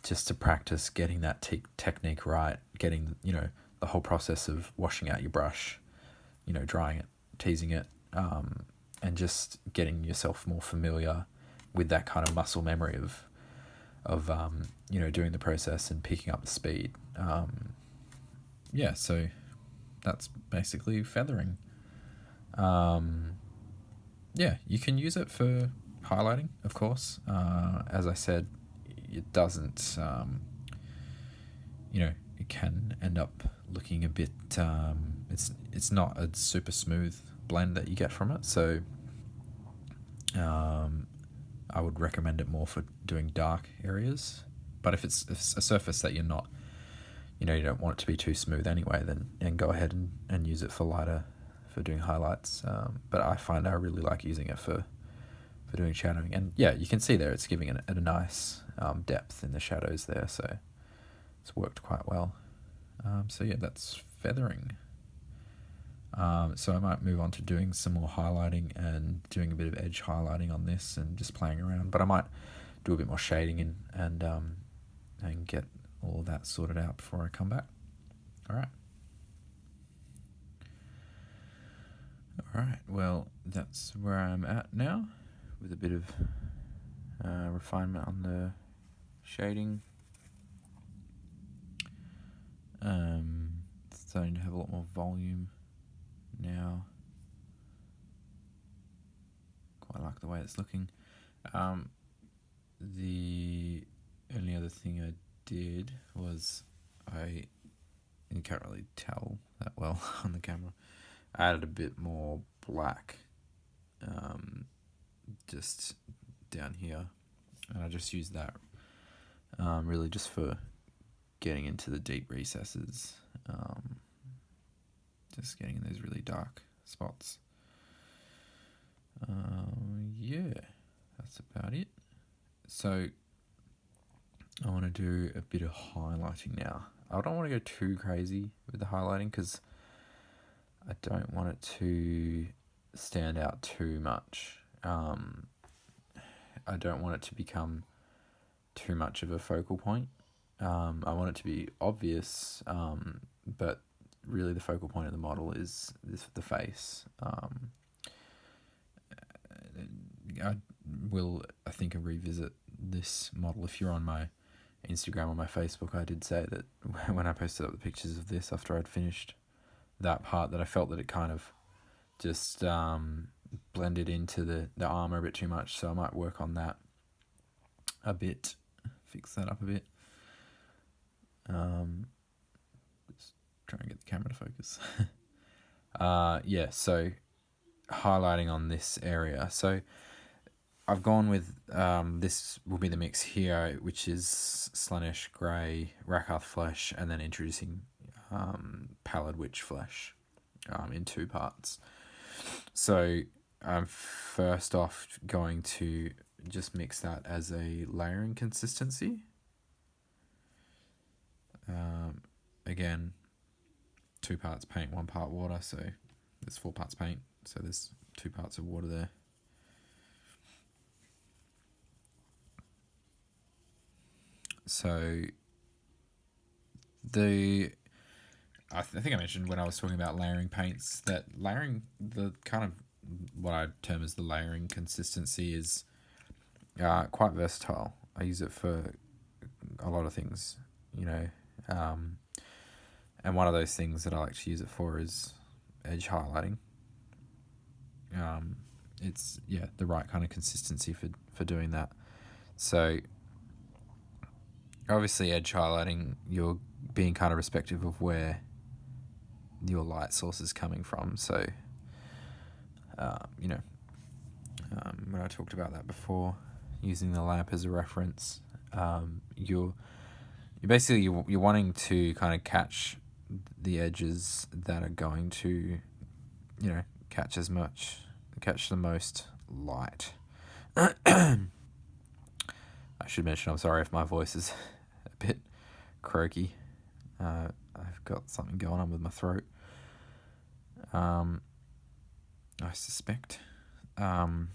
just to practice getting that technique right, getting, the whole process of washing out your brush, drying it, teasing it, and just getting yourself more familiar with that kind of muscle memory of doing the process and picking up the speed. So that's basically feathering. You can use it for highlighting, of course. As I said, it doesn't, it can end up looking a bit, it's not a super smooth blend that you get from it. So I would recommend it more for doing dark areas. But if it's a surface that you're not, you don't want it to be too smooth anyway, then go ahead and use it for lighter, for doing highlights. But I find I really like using it for doing shadowing. And yeah, you can see there it's giving it a nice depth in the shadows there. So it's worked quite well. That's feathering. So I might move on to doing some more highlighting and doing a bit of edge highlighting on this and just playing around. But I might do a bit more shading and get all that sorted out before I come back. All right, well, that's where I'm at now, with a bit of refinement on the shading. Starting to have a lot more volume now. Quite like the way it's looking. The only other thing I did was, you can't really tell that well on the camera, I added a bit more black just down here, and I just used that really just for getting into the deep recesses, just getting in those really dark spots. That's about it. So I want to do a bit of highlighting now. I don't want to go too crazy with the highlighting because I don't want it to stand out too much. I don't want it to become too much of a focal point. I want it to be obvious, but really the focal point of the model is the face. I will, I think, revisit this model. If you're on my Instagram or my Facebook, I did say that when I posted up the pictures of this after I'd finished that part, that I felt that it kind of just blended into the armor a bit too much, so I might work on that a bit, fix that up a bit. Just try and get the camera to focus. So highlighting on this area. So I've gone with, this will be the mix here, which is Slaanesh Grey, Rakarth Flesh, and then introducing Pallid Witch Flesh in two parts. So I'm first off going to just mix that as a layering consistency. Again, 2 parts paint, 1 part water, so there's 4 parts paint, so there's 2 parts of water there. So I think I mentioned when I was talking about layering paints that layering, the kind of what I term as the layering consistency, is quite versatile. I use it for a lot of things, and one of those things that I like to use it for is edge highlighting. It's the right kind of consistency for doing that. So obviously edge highlighting, you're being kind of respective of where your light source is coming from. So when I talked about that before, using the lamp as a reference, you're wanting to kind of catch the edges that are going to catch the most light. I should mention, I'm sorry if my voice is a bit croaky. I've got something going on with my throat. I suspect. So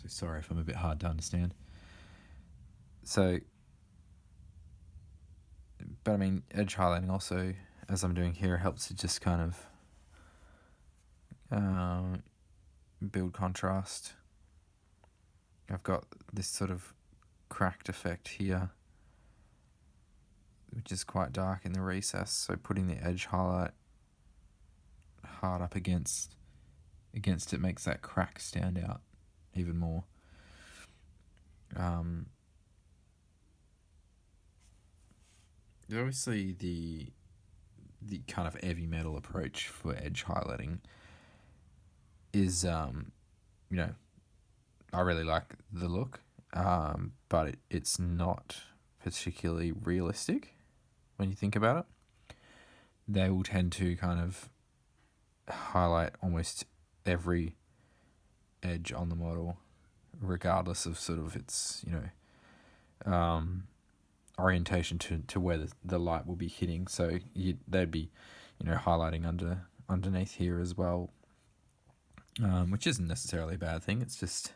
sorry if I'm a bit hard to understand. So, but I mean, edge highlighting also, as I'm doing here, helps to just kind of build contrast. I've got this sort of cracked effect here, which is quite dark in the recess, so putting the edge highlight hard up against it makes that crack stand out even more. Obviously the kind of heavy metal approach for edge highlighting is I really like the look, but it's not particularly realistic when you think about it. They will tend to kind of highlight almost every edge on the model, regardless of sort of its orientation to where the light will be hitting. So they'd be highlighting underneath here as well, which isn't necessarily a bad thing. It's just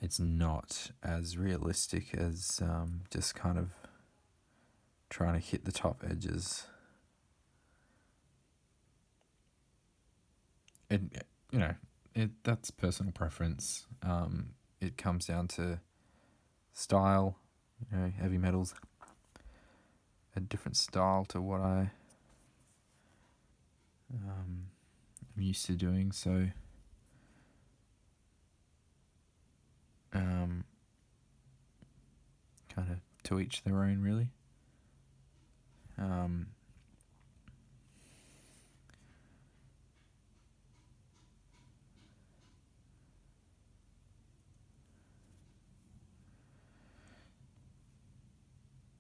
it's not as realistic as just kind of trying to hit the top edges. That's personal preference. It comes down to style. Heavy metal's a different style to what I'm used to doing. So, kind of to each their own, really.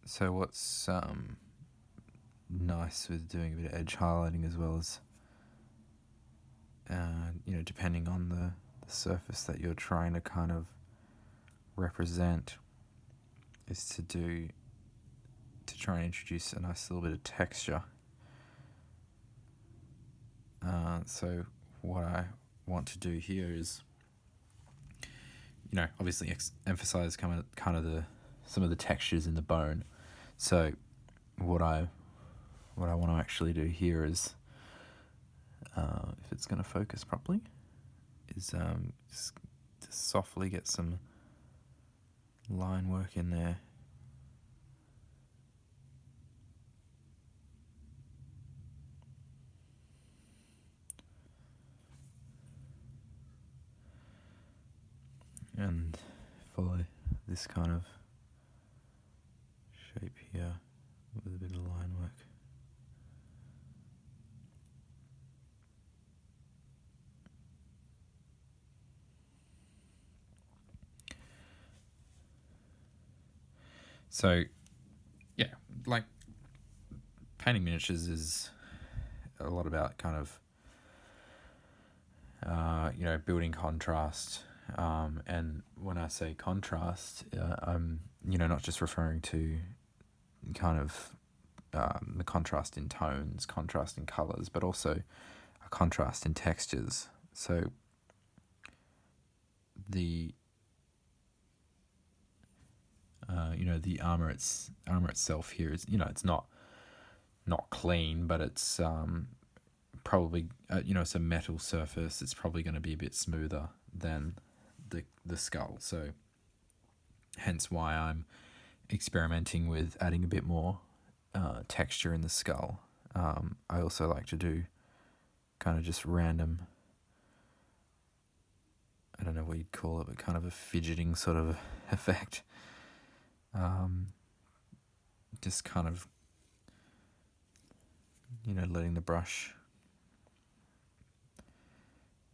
So what's nice with doing a bit of edge highlighting as well as depending on the surface that you're trying to kind of represent, is to try and introduce a nice little bit of texture. So what I want to do here is, obviously emphasize kind of some of the textures in the bone. So what I want to actually do here is, if it's going to focus properly, is just softly get some line work in there. And follow this kind of shape here with a bit of line work. So, yeah, like painting miniatures is a lot about kind of, building contrast. And when I say contrast, I'm, not just referring to kind of the contrast in tones, contrast in colours, but also a contrast in textures. So the the armor itself here is, it's not clean, but it's probably it's a metal surface. It's probably going to be a bit smoother than the skull. So hence why I'm experimenting with adding a bit more texture in the skull. I also like to do kind of just random, I don't know what you'd call it, but kind of a fidgeting sort of effect. Just kind of, letting the brush,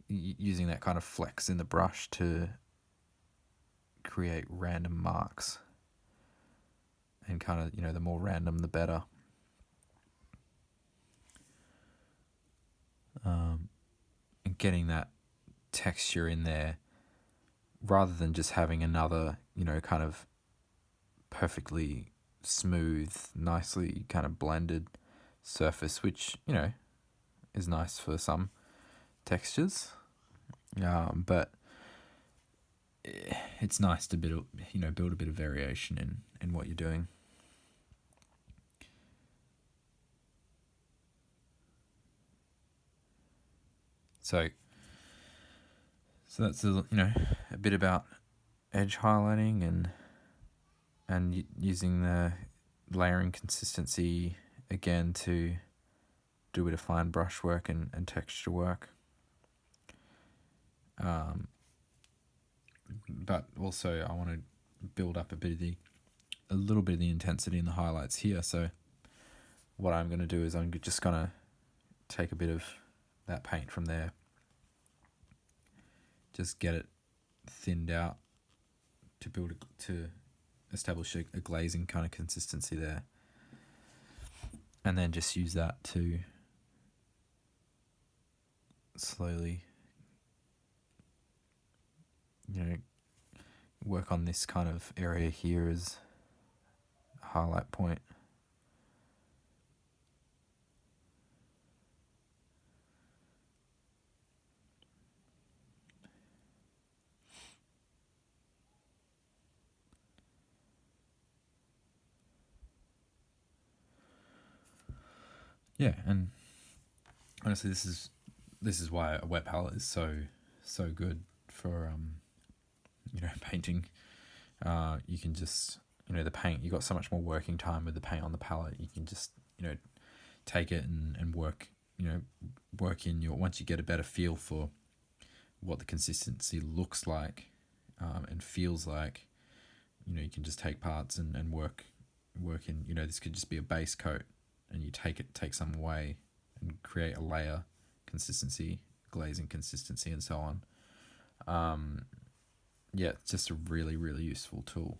using that kind of flex in the brush to create random marks. And kind of, the more random, the better. And getting that texture in there, rather than just having another, kind of perfectly smooth, nicely kind of blended surface, which, is nice for some textures, but it's nice to build a bit of variation in what you're doing. So that's a bit about edge highlighting and using the layering consistency again to do a bit of fine brush work and texture work. But also I want to build up a little bit of the intensity in the highlights here. So what I'm going to do is I'm just going to take a bit of that paint from there, just get it thinned out to establish a glazing kind of consistency there, and then just use that to slowly work on this kind of area here as a highlight point. Yeah, and honestly, this is why a wet palette is so good for painting. You can just the paint, you got so much more working time with the paint on the palette. You can just take it and work in your, once you get a better feel for what the consistency looks like and feels like, you can just take parts and work in, this could just be a base coat, and you take some away and create a layer consistency, glazing consistency, and so on. Yeah, it's just a really, really useful tool.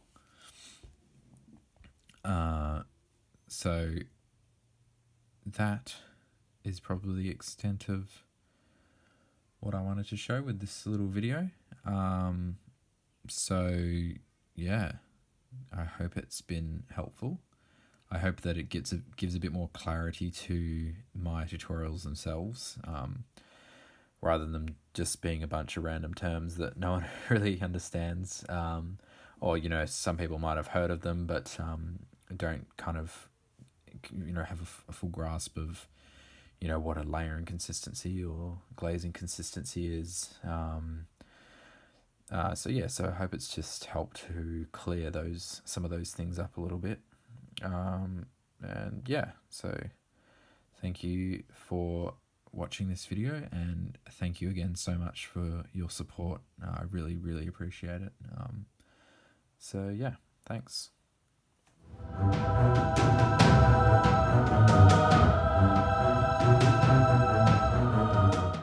So that is probably the extent of what I wanted to show with this little video. So yeah, I hope it's been helpful. I hope that it gives a bit more clarity to my tutorials themselves, rather than just being a bunch of random terms that no one really understands, or some people might have heard of them but don't kind of have a full grasp of what a layering consistency or glazing consistency is. So I hope it's just helped to clear some of those things up a little bit. And yeah, so thank you for watching this video, and thank you again so much for your support. I really, really appreciate it. So yeah, thanks.